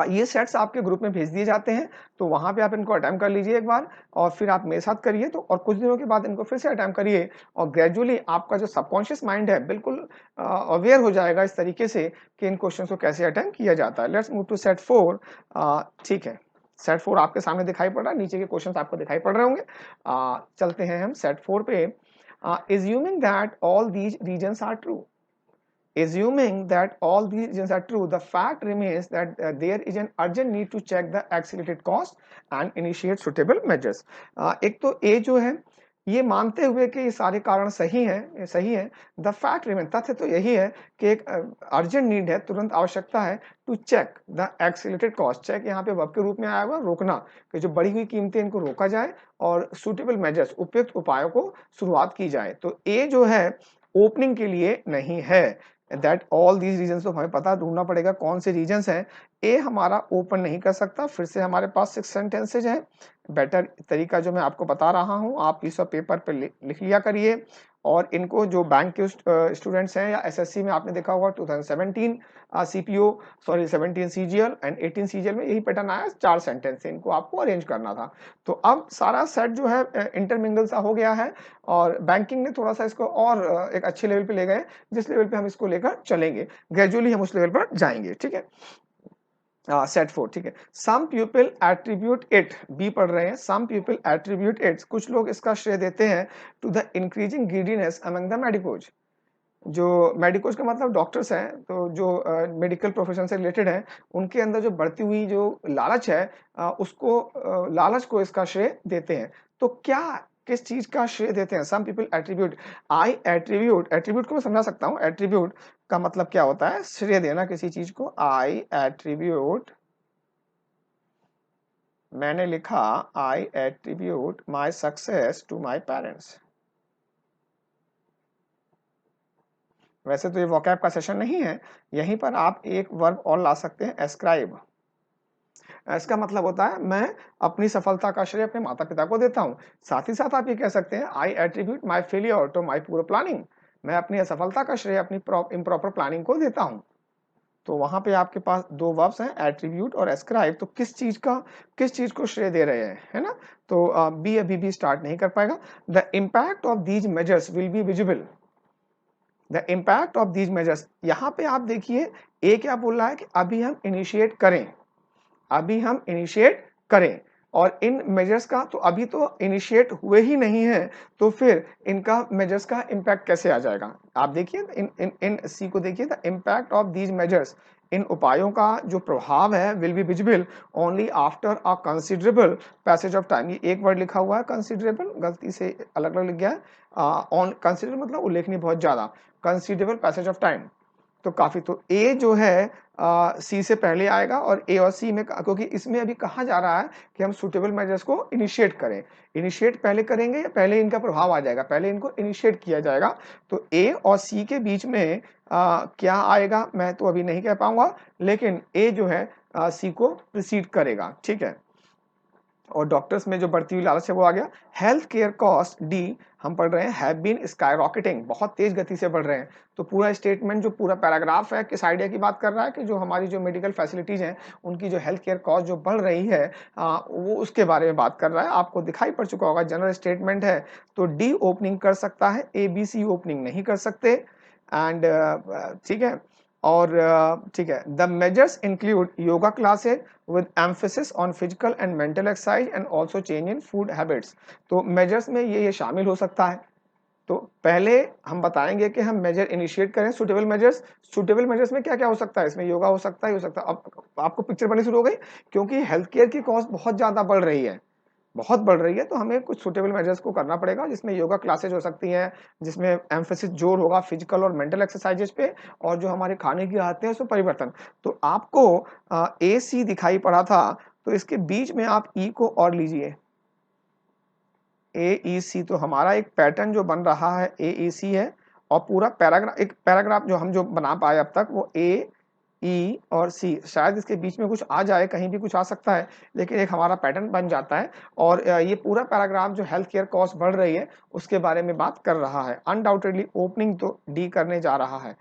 ये सेट्स आपके ग्रुप में भेज दिए जाते हैं, तो वहां पे आप इनको अटेम्प्ट कर लीजिए एक बार, और फिर आप मेरे साथ करिए, तो और कुछ दिनों के बाद इनको फिर से अटेम्प्ट करिए, और ग्रेजुअली आपका जो सबकॉन्शियस माइंड है बिल्कुल अवेयर हो जाएगा इस तरीके से कि इन क्वेश्चन को कैसे अटेम्प्ट किया जाता है। Let's move to set 4। ठीक है, सेट 4 आपके सामने दिखाई पड़ रहा है, नीचे के क्वेश्चन आपको दिखाई पड़ रहे होंगे। चलते हैं हम सेट 4 पे। assuming that all these regions are true, assuming that all these regions are true, the fact remains that there is an urgent need to check the accelerated cost and initiate suitable measures. एक तो A जो है, ये मानते हुए कि ये सारे कारण सही है, द फैक्ट रिमेन, तथ्य तो यही है कि एक अर्जेंट नीड है, तुरंत आवश्यकता है, to check the accelerated cost. Check यहाँ पे वर्ब के रूप में आया हुआ, रोकना, कि जो बढ़ी हुई कीमतें इनको रोका जाए, और सुटेबल मेजर्स, उपयुक्त उपायों को शुरुआत की जाए। तो ए जो है ओपनिंग के लिए नहीं है। दैट ऑल दीज रीजंस, तो हमें पता ढूंढना पड़ेगा कौन से रीजंस हैं। ए हमारा ओपन नहीं कर सकता। फिर से हमारे पास 6 सेंटेंसेज हैं। बेटर तरीका जो मैं आपको बता रहा हूं, आप पीस ऑफ पेपर पे लिख लिया करिए, और इनको जो बैंक के स्टूडेंट्स हैं, या एसएससी में आपने देखा होगा 2017 CPO, sorry 17 CGL and 18 CGL में यही पैटर्न आया, 4 सेंटेंस से इनको आपको अरेंज करना था। तो अब सारा सेट जो है इंटरमिंगल सा हो गया है, और बैंकिंग ने थोड़ा सा इसको और एक अच्छे लेवल पे ले गए, जिस लेवल पे हम इसको लेकर चलेंगे, ग्रेजुअली हम उस लेवल पर जाएंगे, ठीक है। सेट 4, ठीक है। Some people attribute it, B पढ़ रहे हैं, सम पीपल एट्रीब्यूट इट, कुछ लोग इसका श्रेय देते हैं, to the increasing greediness among the medicos. जो मेडिकोज का मतलब डॉक्टर्स हैं, तो जो मेडिकल प्रोफेशन से रिलेटेड हैं, उनके अंदर जो बढ़ती हुई जो लालच है, लालच को इसका श्रेय देते हैं। तो क्या, किस चीज का श्रेय देते हैं, सम पीपल एट्रीब्यूट, आई एट्रीब्यूट, एट्रीब्यूट को मैं समझा सकता हूँ, एट्रीब्यूट का मतलब क्या होता है, श्रेय देना किसी चीज को। आई एट्रीब्यूट, मैंने लिखा I attribute my success to my parents. वैसे तो ये वोकैब का सेशन नहीं है, यहीं पर आप एक वर्ब और ला सकते हैं, एस्क्राइब। इसका मतलब होता है मैं अपनी सफलता का श्रेय अपने माता पिता को देता हूं। साथ ही साथ आप ये कह सकते हैं, I attribute my failure to my poor planning, मैं अपनी असफलता का श्रेय अपनी इम्प्रॉपर प्लानिंग को देता हूं। तो वहां पे आपके पास 2 वर्ब्स हैं, एट्रीब्यूट और एस्क्राइब। तो किस चीज को श्रेय दे रहे हैं, है ना। तो बी अभी भी स्टार्ट नहीं कर पाएगा। The impact of these measures will be visible, the impact of these measures, यहाँ पे आप देखिए ए क्या बोल रहा है कि अभी हम इनिशिएट करें, अभी हम इनिशिएट करें, और इन मेजर्स का तो अभी तो इनिशिएट हुए ही नहीं है, तो फिर इनका मेजर्स का इम्पैक्ट कैसे आ जाएगा। आप देखिए इन सी को देखिए, the impact of these measures, इन उपायों का जो प्रभाव है, will be visible only after a considerable passage of time. ये एक वर्ड लिखा हुआ है कंसिडरेबल, गलती से अलग अलग लिख गया है। ऑन कंसिडरेबल मतलब उल्लेखनीय, बहुत ज्यादा, कंसिडरेबल पैसेज ऑफ टाइम, तो काफी। तो ए जो है सी से पहले आएगा, और ए और सी में, क्योंकि इसमें अभी कहा जा रहा है कि हम सुटेबल मेजर्स को इनिशिएट करें। इनिशिएट पहले करेंगे या पहले इनका प्रभाव आ जाएगा, पहले इनको इनिशिएट किया जाएगा। तो ए और सी के बीच में क्या आएगा मैं तो अभी नहीं कह पाऊंगा, लेकिन ए जो है सी को प्रीसीड करेगा, ठीक है। और डॉक्टर्स में जो बढ़ती हुई लालच है वो आ गया। हेल्थ केयर कॉस्ट, डी हम पढ़ रहे हैं, हैव बीन स्काईरॉकेटिंग, बहुत तेज गति से बढ़ रहे हैं। तो पूरा स्टेटमेंट, जो पूरा पैराग्राफ है, किस आइडिया की बात कर रहा है कि जो हमारी जो मेडिकल फैसिलिटीज हैं, उनकी जो हेल्थ केयर कॉस्ट जो बढ़ रही है, वो उसके बारे में बात कर रहा है। आपको दिखाई पड़ चुका होगा, जनरल स्टेटमेंट है, तो डी ओपनिंग कर सकता है, ए बी सी ओपनिंग नहीं कर सकते। एंड ठीक है, और ठीक है, the measures include yoga classes with emphasis on physical and mental exercise and also change in food habits. तो मेजर्स में ये शामिल हो सकता है। तो पहले हम बताएंगे कि हम मेजर इनिशिएट करें, सुटेबल मेजर्स। सुटेबल मेजर्स में क्या क्या हो सकता है, इसमें योगा हो सकता है, हो सकता है। अब आपको पिक्चर बननी शुरू हो गई, क्योंकि हेल्थ केयर की कॉस्ट बहुत ज्यादा बढ़ रही है, बहुत बढ़ रही है, तो हमें कुछ सुटेबल मेजर्स को करना पड़ेगा, जिसमें योगा क्लासेज हो सकती हैं, जिसमें एम्फेसिस जोर होगा फिजिकल और मेंटल एक्सरसाइजेज पे, और जो हमारे खाने की आदतें हैं उसमें परिवर्तन। तो आपको ए सी दिखाई पड़ा था, तो इसके बीच में आप ई को और लीजिए, ए ई सी। तो हमारा एक पैटर्न जो बन रहा है ए ई सी है, और पूरा पैराग्राफ, एक पैराग्राफ जो हम जो बना पाए अब तक वो ए ई और सी। शायद इसके बीच में कुछ आ जाए, कहीं भी कुछ आ सकता है, लेकिन एक हमारा पैटर्न बन जाता है। और ये पूरा पैराग्राफ जो हेल्थ केयर कॉस्ट बढ़ रही है उसके बारे में बात कर रहा है। अनडाउटेडली ओपनिंग तो डी करने जा रहा है।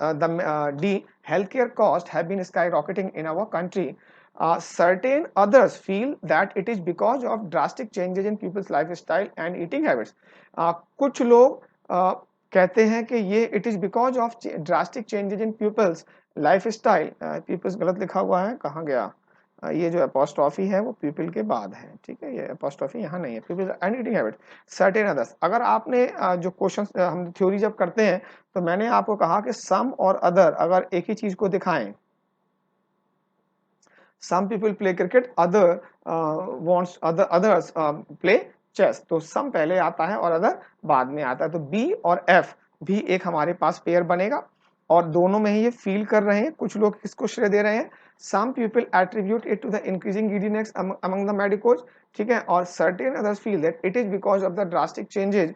The D, health care cost have been skyrocketing in our country. Certain others feel that it is because of drastic changes in people's lifestyle and eating habits. कुछ लोग कहते हैं कि ये it is because of drastic changes in people's lifestyle. people's गलत लिखा हुआ है, कहाँ गया? ये जो apostrophe है वो people के बाद है, ठीक है, ये apostrophe यहाँ नहीं है। people's and eating habits, certain others. अगर आपने जो क्वेश्चन हम थ्योरी जब करते हैं तो मैंने आपको कहा कि some और other अगर एक ही चीज को दिखाएं, some people play cricket, others play chess. तो some पहले आता है और other बाद में आता है। तो B और F भी एक हमारे पास पेयर बनेगा, और दोनों में ही ये फील कर रहे हैं। कुछ लोग इसको श्रेय दे रहे हैं। some people attribute it to the increasing giddiness among the medicos, ठीक है, और certain others feel that it is because of the drastic changes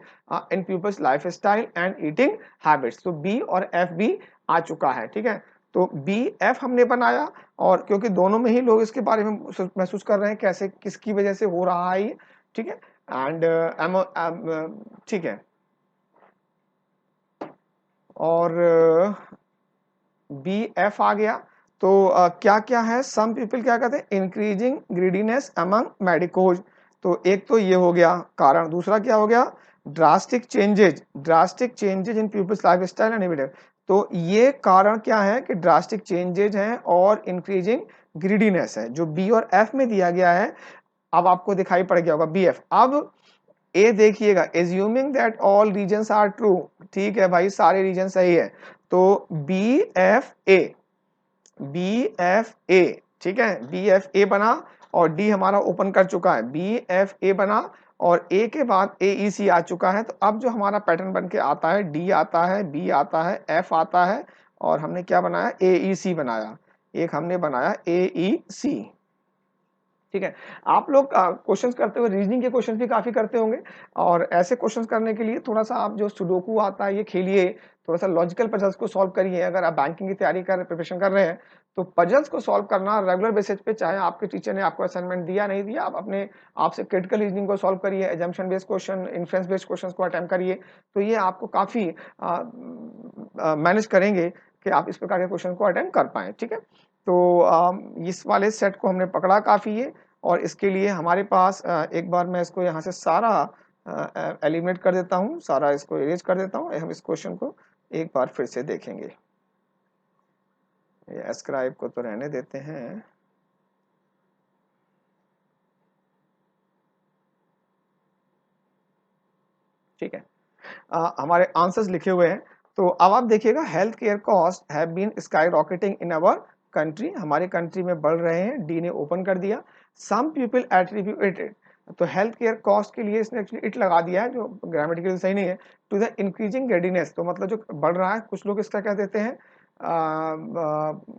in people's lifestyle and eating habits. तो B और F भी आ चुका है, ठीक है। तो बी एफ हमने बनाया, और क्योंकि दोनों में ही लोग इसके बारे में महसूस कर रहे हैं कैसे, किसकी वजह से हो रहा है ये, ठीक है। एंड ठीक है, और बी एफ आ गया। तो क्या क्या है, सम पीपल क्या कहते हैं, इंक्रीजिंग ग्रीडीनेस अमंग मेडिकोज। तो एक तो ये हो गया कारण, दूसरा क्या हो गया, drastic changes in people's lifestyle and habit. तो ये कारण क्या है कि ड्रास्टिक चेंजेज हैं और इंक्रीजिंग ग्रीडीनेस है, जो बी और एफ में दिया गया है। अब आपको दिखाई पड़ गया होगा बी एफ। अब ए देखिएगा, assuming that all reasons are true, ठीक है भाई, सारे रीजन सही है। तो बी एफ ए, ठीक है, बी एफ ए बना, और डी हमारा ओपन कर चुका है, बी एफ ए बना, और ए के बाद ए ई सी आ चुका है। तो अब जो हमारा पैटर्न बन के आता है, डी आता है, बी आता है, एफ आता है, और हमने क्या बनाया, ए ई सी बनाया, एक हमने बनाया ए ई सी, ठीक है। आप लोग क्वेश्चंस करते हुए रीजनिंग के क्वेश्चंस भी काफी करते होंगे, और ऐसे क्वेश्चंस करने के लिए थोड़ा सा आप जो सुडोकू आता है ये खेलिए, थोड़ा सा लॉजिकल पजल्स को सॉल्व करिए। अगर आप बैंकिंग की तैयारी कर प्रिपरेशन कर रहे हैं तो पजल्स को सॉल्व करना रेगुलर बेसिस पे, चाहे आपके टीचर ने आपको असाइनमेंट दिया नहीं दिया, आप अपने आप से क्रिटिकल रीजनिंग को सॉल्व करिए, assumption based question, inference based questions को अटेम्प्ट करिए। तो ये आपको काफी मैनेज करेंगे कि आप इस प्रकार के क्वेश्चन को अटेम्प्ट कर पाए, ठीक है। तो इस वाले सेट को हमने पकड़ा काफी है, और इसके लिए हमारे पास एक बार मैं इसको यहाँ से सारा एलिमिनेट कर देता हूँ, सारा इसको इरेज कर देता हूँ। हम इस क्वेश्चन को एक बार फिर से देखेंगे। ये एस्क्राइब को तो रहने देते हैं, ठीक है। हमारे आंसर्स लिखे हुए हैं। तो अब आप देखिएगा, health care cost have been skyrocketing in our country, हमारे कंट्री में बढ़ रहे हैं, डी ने ओपन कर दिया। सम पीपल एट्रीब्यूटेड, तो हेल्थ केयर कॉस्ट के लिए इसने एक्चुअली इट लगा दिया है, जो ग्रामेटिकली सही नहीं है, टू द इंक्रीजिंग रेडीनेस। तो मतलब जो बढ़ रहा है, कुछ लोग इसका क्या देते हैं,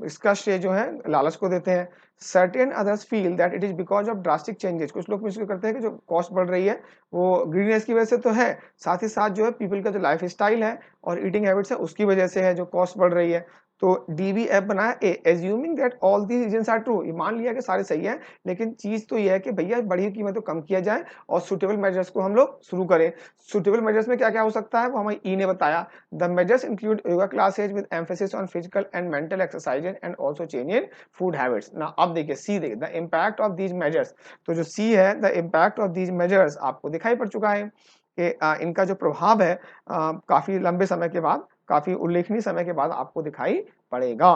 इसका श्रेय जो है लालच को देते हैं। Certain others feel that it is because of drastic changes, कुछ लोग इसको करते हैं कि जो कॉस्ट बढ़ रही है वो ग्रीननेस की वजह से तो है, साथ ही साथ जो है पीपल का जो लाइफ स्टाइल है और ईटिंग हैबिट्स है उसकी वजह से है जो कॉस्ट बढ़ रही है। तो डीबीएफ बनाया A, assuming that all the reasons are true, ये मान लिया कि सारे सही हैं, लेकिन चीज तो ये है कि भैया बढ़ी कीमत को कम किया जाए और सुटेबल मेजर्स को हम लोग शुरू करें। सुटेबल मेजर्स में क्या क्या हो सकता है वो हमें ई ने बताया। The measures include yoga classes with emphasis on physical and mental exercises and also change in food habits. ना अब देखिए सी, देखिए the impact of these measures. तो जो सी है, the impact of these measures आपको दिखाई पड़ चुका है कि इनका जो प्रभाव है काफी लंबे समय के बाद काफी उल्लेखनीय समय के बाद आपको दिखाई पड़ेगा।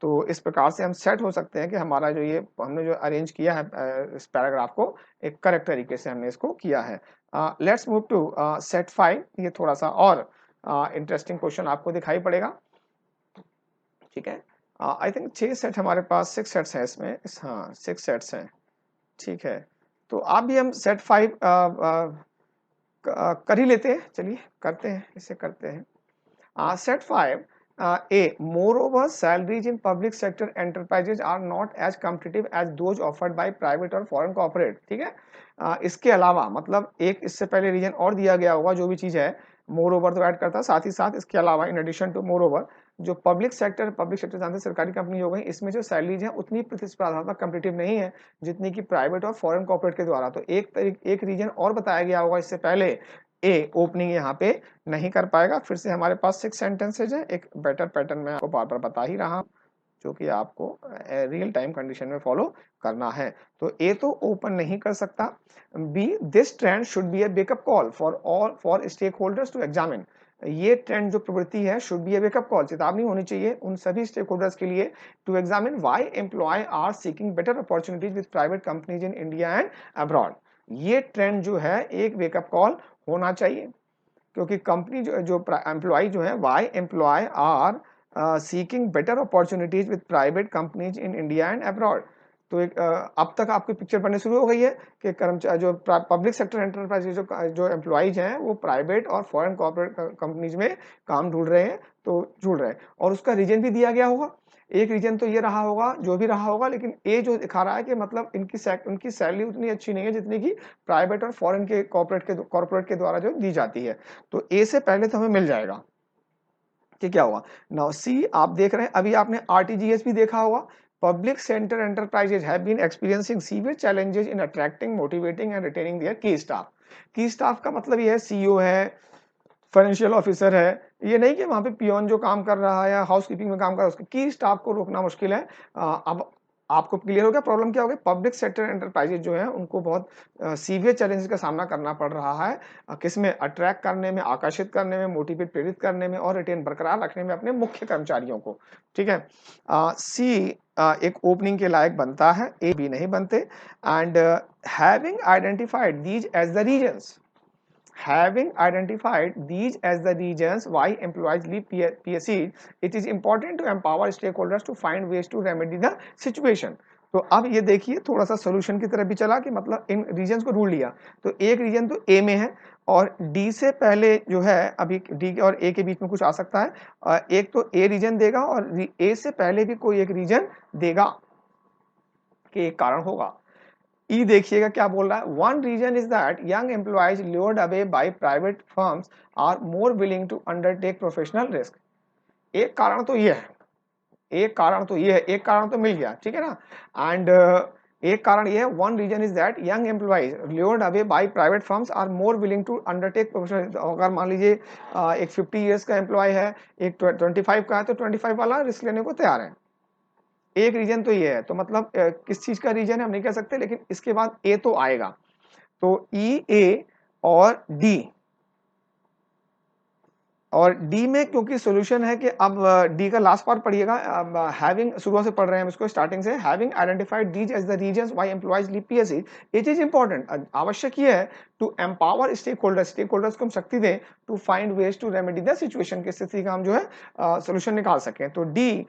तो इस प्रकार से हम सेट हो सकते हैं कि हमारा जो ये हमने जो अरेंज किया है इस पैराग्राफ को एक करेक्ट तरीके से हमने इसको किया है। Let's move to set 5। ये थोड़ा सा और इंटरेस्टिंग क्वेश्चन आपको दिखाई पड़ेगा, ठीक है। आई थिंक 6 सेट हमारे पास, 6 सेट्स हैं इसमें, हाँ 6 सेट्स हैं, ठीक है। तो आप भी हम सेट 5 कर ही लेते हैं, चलिए करते हैं, इसे करते हैं। Set 5 A, moreover salaries in public sector enterprises are not as competitive as those offered by private और foreign corporate, ठीक है। इसके अलावा मतलब एक इससे पहले रीजन और दिया गया होगा, जो भी चीज है मोर ओवर तो ऐड करता है, साथ ही साथ इसके अलावा in addition to moreover जो पब्लिक सेक्टर जानते हैं सरकारी कंपनी हो गई, इसमें जो सैलरीज है उतनी प्रतिस्पर्धात्मक कम्पिटिटिव नहीं है जितनी कि प्राइवेट और फॉरेन कॉर्पोरेट के द्वारा। तो एक रीजन और बताया गया होगा इससे पहले, ए ओपनिंग यहाँ पे नहीं कर पाएगा। फिर से हमारे पास 6 सेंटेंसेज है, एक बेटर पैटर्न में आपको बार बार बता ही रहा हूँ, जो कि आपको रियल टाइम कंडीशन में फॉलो करना है। तो ए तो ओपन नहीं कर सकता। B, this trend should be a wakeup call for stakeholders to examine. ये ट्रेंड जो प्रवृत्ति है should be a wakeup call, चेतावनी होनी चाहिए उन सभी स्टेक होल्डर्स के लिए, to examine why employ are seeking better opportunities with private companies in India and abroad. ये ट्रेंड जो है एक वेकअप कॉल होना चाहिए, क्योंकि कंपनी जो एम्प्लॉय जो है, why employ are seeking better opportunities with private companies in India and abroad. तो एक अब तक आपकी पिक्चर बनने शुरू हो गई है कि कर्मचारी जो पब्लिक सेक्टर एंटरप्राइज जो एम्प्लॉइज हैं वो प्राइवेट और फॉरेन कॉर्पोरेट कंपनीज में काम ढूंढ रहे हैं, तो ढूंढ रहे हैं, और उसका रीजन भी दिया गया होगा। एक रीजन तो ये रहा होगा, जो भी रहा होगा, लेकिन ए जो दिखा रहा है कि मतलब उनकी सैलरी उतनी अच्छी नहीं है जितनी कि प्राइवेट और फॉरेन के कॉर्पोरेट के द्वारा जो दी जाती है। तो ए से पहले तो हमें मिल जाएगा कि क्या होगा। नाउ सी आप देख रहे हैं, अभी आपने आरटीजीएस भी देखा होगा, public sector enterprises have been experiencing severe challenges in attracting, motivating and retaining their key staff. Key staff का मतलब ये है सीईओ है, फाइनेंशियल ऑफिसर है, ये नहीं कि वहां पे पियोन जो काम कर रहा है या हाउस कीपिंग में काम कर रहा है उसके की स्टाफ को रोकना मुश्किल है। अब आपको क्लियर हो गया प्रॉब्लम क्या हो गया। पब्लिक सेक्टर एंटरप्राइजेज जो है उनको बहुत सीवियर चैलेंजेस का सामना करना पड़ रहा है, किसमें, अट्रैक्ट करने में, आकर्षित करने में, मोटिवेट प्रेरित करने में और रिटेन बरकरार रखने में अपने मुख्य कर्मचारियों को, ठीक है। सी एक ओपनिंग के लायक बनता है, ए बी नहीं बनते। And having identified these as the reasons, having identified these as the reasons why employees leave PSE, it is important to empower stakeholders to find ways to remedy the situation। तो अब ये देखिए थोड़ा सा solution की तरफ भी चला कि मतलब इन रीजंस को ढूंढ लिया। तो एक रीजन तो ए में है और डी से पहले जो है, अभी डी और ए के बीच में कुछ आ सकता है, एक तो ए रीजन देगा और ए से पहले भी कोई एक रीजन देगा कि एक कारण होगा। ई देखिएगा क्या बोल रहा है, one reason is that young employees lured away by private firms are more willing to undertake professional risk. एक कारण तो ये है, एक कारण तो ये है, एक कारण तो मिल गया, ठीक है ना। एंड एक कारण ये है, one reason is that young employees lured away by private firms are more willing to undertake professional. अगर मान लीजिए एक 50 ईयर्स का एम्प्लॉय है, एक 25 का है, तो 25 वाला रिस्क लेने को तैयार है। एक रीजन तो ये है, तो मतलब किस चीज का रीजन है हम नहीं कह सकते, लेकिन इसके बाद ए तो आएगा। तो ई, ए और डी, और डी में क्योंकि सॉल्यूशन है कि अब डी का लास्ट पार्ट पढ़िएगा, हैविंग शुरू से पढ़ रहे हैं हम इसको स्टार्टिंग से, having identified these as the reasons why employees leave PSE. ये चीज इंपॉर्टेंट, आवश्यक ये है टू एम्पावर स्टेक होल्डर्स को हम शक्ति दें to find ways to remedy the situation, की स्थिति का हम जो है सोल्यूशन निकाल सकें। तो डी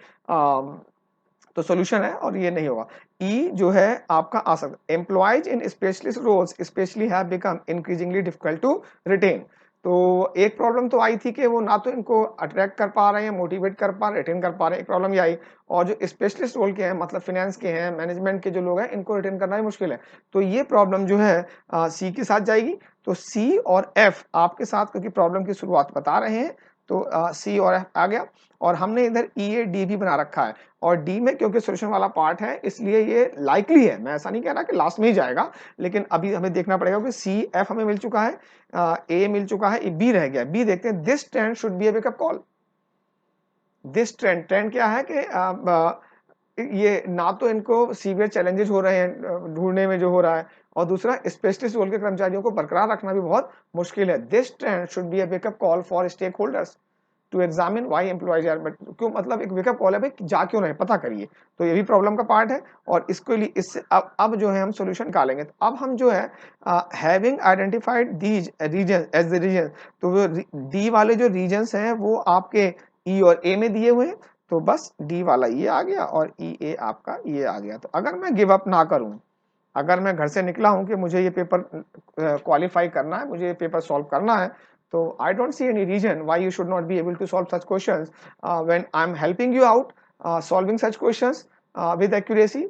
तो सॉल्यूशन है और ये नहीं होगा। ई जो है आपका आ सकता, employees in specialist roles especially have become increasingly difficult to retain. तो एक प्रॉब्लम तो आई थी कि वो ना तो इनको अट्रैक्ट कर पा रहे हैं, मोटिवेट कर पा रहे, रिटेन कर पा रहे हैं, एक प्रॉब्लम ये आई। और जो स्पेशलिस्ट रोल के हैं, मतलब फाइनेंस के हैं, मैनेजमेंट के जो लोग हैं, इनको रिटेन करना भी मुश्किल है। तो ये प्रॉब्लम जो है सी के साथ जाएगी। तो सी और एफ आपके साथ, क्योंकि प्रॉब्लम की शुरुआत बता रहे हैं, तो सी और एफ आ गया। और हमने इधर ई ए डी भी बना रखा है, और डी में क्योंकि सॉल्यूशन वाला पार्ट है इसलिए ये लाइकली है, मैं ऐसा नहीं कह रहा कि लास्ट में ही जाएगा, लेकिन अभी हमें देखना पड़ेगा कि सी एफ हमें मिल चुका है, ए मिल चुका है, बी रह गया। बी देखते हैं, this trend should be a wakeup call. This trend क्या है कि ये ना तो इनको सीवियर चैलेंजेस हो रहे हैं ढूंढने में जो हो रहा है, और दूसरा स्पेशलिस्ट रोल के कर्मचारियों को बरकरार रखना भी बहुत मुश्किल है। This trend should be a wakeup call for stakeholders. To examine why employees are, but क्यों, मतलब एक वेकअप कॉल है भाई, जा क्यों रहे पता करिए। तो ये भी प्रॉब्लम का पार्ट है, और इसके लिए इससे अब जो है हम सॉल्यूशन निकालेंगे। तो अब हम जो है having identified these reason as the reason, तो वो डी वाले जो रीजन्स हैं वो आपके ई और ए में दिए हुए हैं, तो बस डी वाला ये आ गया और ई ए आपका ये आ गया। तो अगर मैं गिव अप ना करूं, अगर मैं घर से निकला हूं कि मुझे ये पेपर क्वालिफाई करना है, मुझे ये पेपर सॉल्व करना है, तो I don't see any reason why you should not be able to solve such questions when I am helping you out solving such questions with accuracy.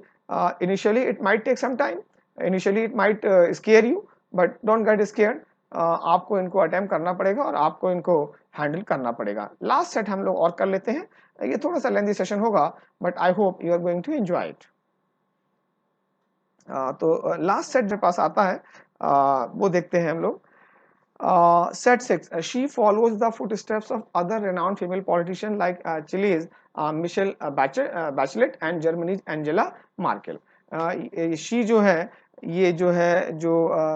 Initially it might take some time, initially it might scare you, but don't get scared. आपको इनको attempt करना पड़ेगा और आपको इनको handle करना पड़ेगा। Last set हम लोग और कर लेते हैं, ये थोड़ा सा लेंथी सेशन होगा, but I hope you are going to enjoy it. तो लास्ट सेट मेरे पास आता है, वो देखते हैं हम लोग। Set 6. She follows the footsteps of other renowned female politicians like Chile's Michelle Bachelet and Germany's Angela Merkel. She जो है, ये जो है जो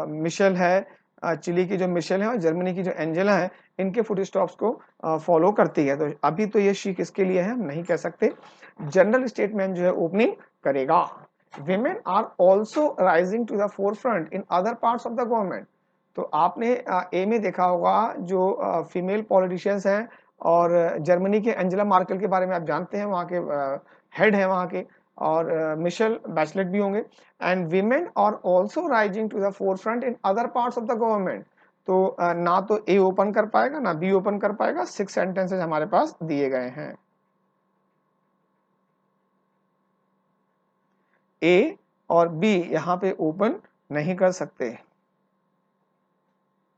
मिशेल है, चिली की जो मिशेल है और जर्मनी की जो एंजेला है, इनके फुटस्टॉप्स को फॉलो करती है। तो अभी तो ये शी किसके लिए है हम नहीं कह सकते। जनरल स्टेटमेंट जो है ओपनिंग करेगा। Women are also rising to the forefront in other parts of the government. तो आपने ए में देखा होगा जो फीमेल पॉलिटिशियंस हैं, और जर्मनी के एंजेला मार्केल के बारे में आप जानते हैं, वहाँ के हेड हैं वहाँ के, और मिशेल बैचलेट भी होंगे। And women are also rising to the forefront in other parts of the government. तो ना तो ए ओपन कर पाएगा ना बी ओपन कर पाएगा, 6 सेंटेंसेस हमारे पास दिए गए हैं। ए और बी यहाँ पे ओपन नहीं कर सकते,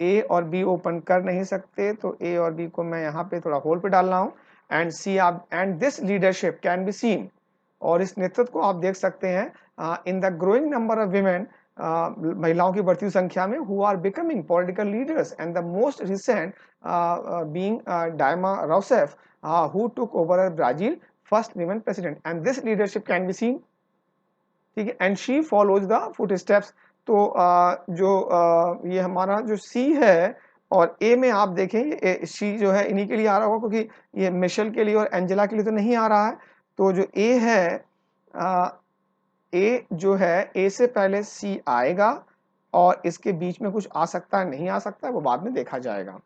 ए और बी ओपन कर नहीं सकते, तो ए और बी को मैं यहाँ पे थोड़ा होल पे डाल रहा हूँ। एंड सी आप, and this leadership can be seen, और इस नेतृत्व को आप देख सकते हैं in the growing number of women, महिलाओं की बढ़ती संख्या में, who are becoming political leaders, and the most recent being Dilma Rousseff, who took over Brazil first women president, and this leadership can be seen. ठीक है, and she follows the footsteps. तो ये हमारा जो सी है, और ए में आप देखें सी जो है इन्हीं के लिए आ रहा होगा, क्योंकि ये मिशेल के लिए और एंजेला के लिए तो नहीं आ रहा है। तो जो ए है, ए जो है, ए से पहले सी आएगा, और इसके बीच में कुछ आ सकता है नहीं आ सकता है वो बाद में देखा जाएगा।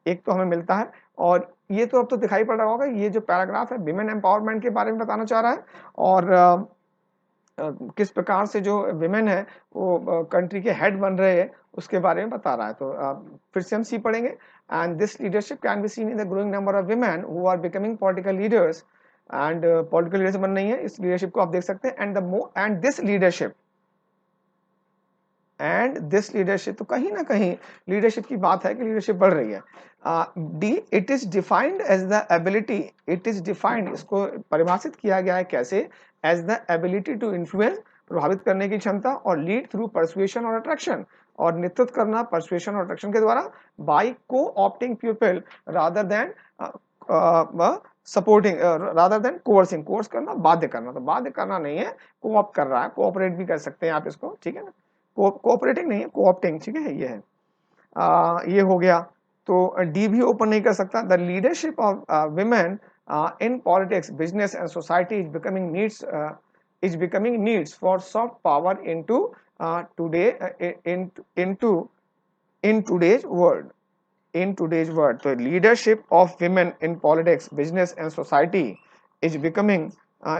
एक तो हमें मिलता है, और ये तो अब तो दिखाई पड़ रहा होगा, ये जो पैराग्राफ है विमेन एम्पावरमेंट के बारे में बताना चाह रहा है, और किस प्रकार से जो विमेन है वो कंट्री के हेड बन रहे हैं उसके बारे में बता रहा है। तो फिर से हम सी पढ़ेंगे। And this leadership can be seen in the growing number of women who are becoming political leaders, and political leaders बन रही है, इस लीडरशिप को आप देख सकते हैं। एंड दिस लीडरशिप, तो कहीं ना कहीं लीडरशिप की बात है कि लीडरशिप बढ़ रही है। D, it is defined as the ability, it is defined, इसको परिभाषित किया गया है कैसे, as the ability to influence, प्रभावित करने की क्षमता, और लीड थ्रू परसुएशन और अट्रैक्शन, और नेतृत्व करना परसुएशन और अट्रैक्शन के द्वारा, by co-opting people rather than supporting, rather than coercing, coerce करना, बाध्य करना, तो बाध्य करना नहीं है, कोऑप्ट कर रहा है, कोऑपरेट भी कर सकते हैं आप इसको, ठीक है ना, कोऑपरेटिंग नहीं है, कोऑप्टिंग, ठीक है, ये है, ये हो गया। तो डी भी ओपन नहीं कर सकता। The leadership of women in politics, business and society is becoming needs for soft power into in today's world. So leadership of women in politics, business and society is becoming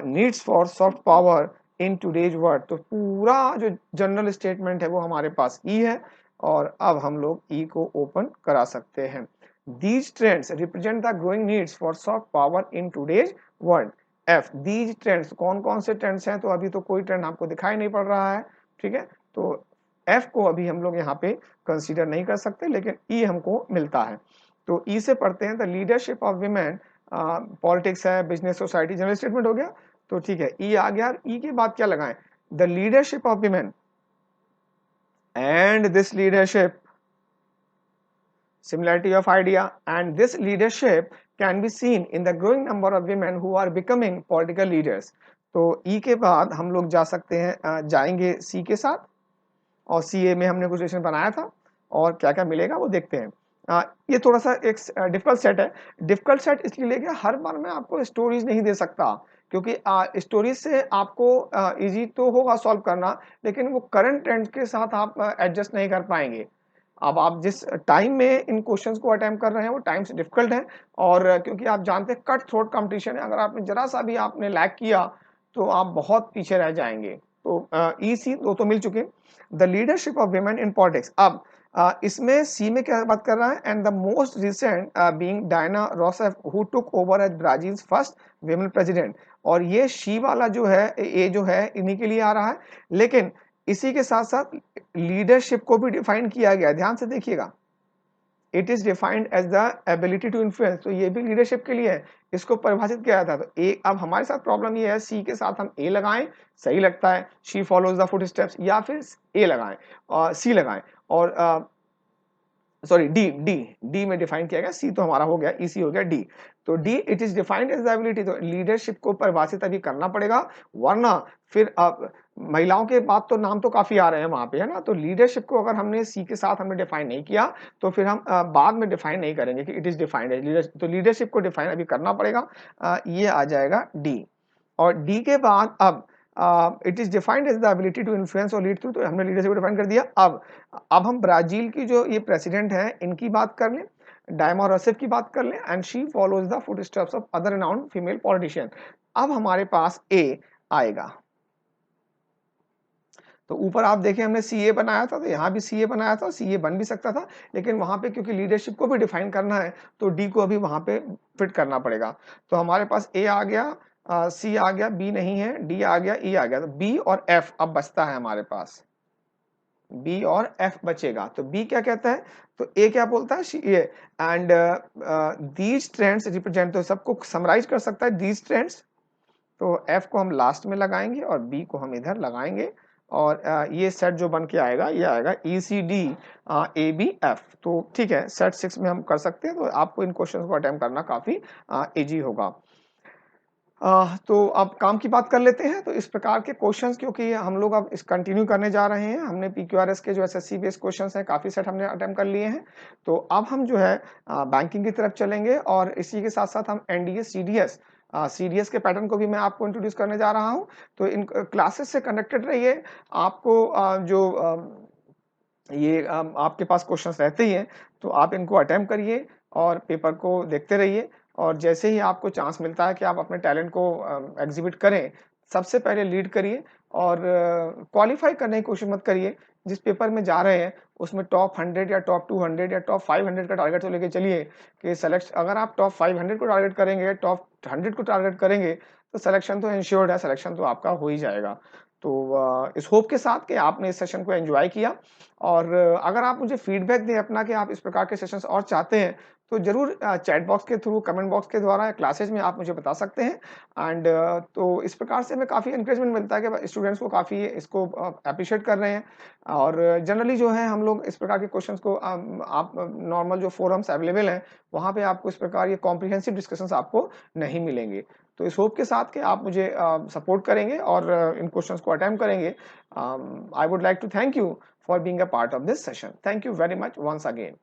needs for soft power in today's world. तो पूरा जो general statement है वो हमारे पास ई है, और अब हम लोग ई को ओपन करा सकते हैं। These trends represent the growing needs for soft power in today's world. F, these trends, कौन कौन से ट्रेंड्स हैं, तो अभी तो कोई ट्रेंड आपको दिखाई नहीं पड़ रहा है, ठीक है, तो F को अभी हम लोग यहाँ पे कंसीडर नहीं कर सकते, लेकिन E हमको मिलता है। तो E से पढ़ते हैं, the leadership of women, politics है, बिजनेस, सोसाइटी, जनरल स्टेटमेंट हो गया, तो ठीक है, E आ गया। E के बाद क्या लगाएं, the leadership of women, and this leadership, similarity of idea, and this leadership can be seen in the growing number of women who are becoming political leaders. तो E के बाद हम लोग जा सकते हैं, जाएंगे C के साथ, और CA में हमने कुछ क्वेश्चन बनाया था, और क्या क्या मिलेगा वो देखते हैं। ये थोड़ा सा एक डिफिकल्ट सेट है। डिफिकल्ट सेट इसलिए ले गया, हर बार मैं आपको स्टोरीज नहीं दे सकता, क्योंकि स्टोरीज से आपको इजी तो होगा सॉल्व करना, लेकिन वो करंट ट्रेंड के साथ आप एडजस्ट नहीं कर पाएंगे। अब आप जिस टाइम में इन क्वेश्चंस को अटेम्प्ट कर रहे हैं वो टाइम से डिफिकल्ट है, और क्योंकि आप जानते हैं कट थ्रोट कंपटीशन है, अगर आपने जरा सा भी आपने लैग किया तो आप बहुत पीछे रह जाएंगे। तो ई सी दो तो मिल चुके। The leadership of women in politics, अब इसमें सी में क्या बात कर रहा है, and the most recent being Dilma Rousseff who took over as Brazil first women president, और ये शी वाला जो है ये जो है इन्हीं के लिए आ रहा है, लेकिन इसी के साथ साथ लीडरशिप को भी डिफाइन किया गया, ध्यान से देखिएगा, it is defined as the ability to influence, तो ये भी लीडरशिप के लिए है, इसको परिभाषित किया था। तो ए, अब हमारे साथ प्रॉब्लम ये है, सी के साथ हम ए लगाएं, सही लगता है, she follows the foot steps, या फिर ए लगाएं और सी लगाएं, और सॉरी डी डी डी में डिफाइन किया गया, सी तो हमारा हो गया, इसी हो गया डी। तो D it is defined as the ability, तो लीडरशिप को परिभाषित अभी करना पड़ेगा, वरना फिर महिलाओं के बाद तो नाम तो काफी आ रहे हैं वहां पे, है ना, तो लीडरशिप को अगर हमने सी के साथ हमने डिफाइन नहीं किया तो फिर हम बाद में डिफाइन नहीं करेंगे कि it is defined as leader, तो लीडरशिप को डिफाइन अभी करना पड़ेगा, ये आ जाएगा डी। और डी के बाद अब it is defined as the ability to influence और लीड थ्रू, तो हमने लीडरशिप डिफाइन कर दिया। अब हम ब्राजील की जो ये प्रेसिडेंट है इनकी बात कर लें, डायना रोसेफ की बात कर लें, and she follows the foot steps of other renowned female politician. अब हमारे पास ए आएगा, तो ऊपर आप देखें हमने सी ए बनाया था, तो यहाँ भी सी ए बनाया था, सी ए बन भी सकता था, लेकिन वहां पे क्योंकि लीडरशिप को भी डिफाइन करना है तो डी को अभी वहां पे फिट करना पड़ेगा। तो हमारे पास ए आ गया, सी आ गया, बी नहीं है, डी आ गया, ई आ गया, तो बी और एफ अब बचता है हमारे पास, बी और एफ बचेगा। तो बी क्या कहता है, तो ए क्या बोलता है, ये एंड दीज ट्रेंड्स रिप्रेजेंट, तो सबको समराइज कर सकता है दीज ट्रेंड्स, तो एफ को हम लास्ट में लगाएंगे और बी को हम इधर लगाएंगे, और ये सेट जो बन के आएगा ये आएगा E C D A B F. तो ठीक है, सेट 6 में हम कर सकते हैं, तो आपको इन क्वेश्चंस को अटेम्प्ट करना काफी इजी होगा। तो अब काम की बात कर लेते हैं। तो इस प्रकार के क्वेश्चंस क्योंकि हम लोग अब इस कंटिन्यू करने जा रहे हैं, हमने पीक्यूआरएस के जो एसएससी बेस्ड क्वेश्चंस हैं काफी सेट हमने अटेम्प्ट कर लिए हैं, तो अब हम जो है बैंकिंग की तरफ चलेंगे, और इसी के साथ साथ हम एनडीए सीडीएस सीडीएस के पैटर्न को भी मैं आपको इंट्रोड्यूस करने जा रहा हूं। तो इन क्लासेस से कनेक्टेड रहिए, आपको ये आपके पास क्वेश्चंस रहते ही हैं, तो आप इनको अटेम्प्ट करिए और पेपर को देखते रहिए, और जैसे ही आपको चांस मिलता है कि आप अपने टैलेंट को एग्जिबिट करें, सबसे पहले लीड करिए, और क्वालिफाई करने की कोशिश मत करिए। जिस पेपर में जा रहे हैं उसमें टॉप 100 या टॉप 200 या टॉप 500 का टारगेट तो लेके चलिए कि सेलेक्ट, अगर आप टॉप 500 को टारगेट करेंगे, टॉप 100 को टारगेट करेंगे, तो सिलेक्शन तो इंश्योर्ड है, सिलेक्शन तो आपका हो ही जाएगा। तो इस होप के साथ कि आपने इस सेशन को एंजॉय किया, और अगर आप मुझे फीडबैक दें अपना कि आप इस प्रकार के सेशंस और चाहते हैं, तो जरूर चैट बॉक्स के थ्रू, कमेंट बॉक्स के द्वारा या क्लासेज में आप मुझे बता सकते हैं। एंड तो इस प्रकार से हमें काफ़ी इंकरेजमेंट मिलता है कि स्टूडेंट्स को काफ़ी इसको अप्रिशिएट कर रहे हैं, और जनरली जो है हम लोग इस प्रकार के क्वेश्चंस को आप नॉर्मल जो फोरम्स अवेलेबल हैं वहाँ पे आपको इस प्रकार ये कॉम्प्रिहेंसिव डिस्कशंस आपको नहीं मिलेंगे। तो इस होप के साथ कि आप मुझे सपोर्ट करेंगे और इन क्वेश्चंस को अटेम्प्ट करेंगे, I would like to thank you for being a part of this session. Thank you very much once again.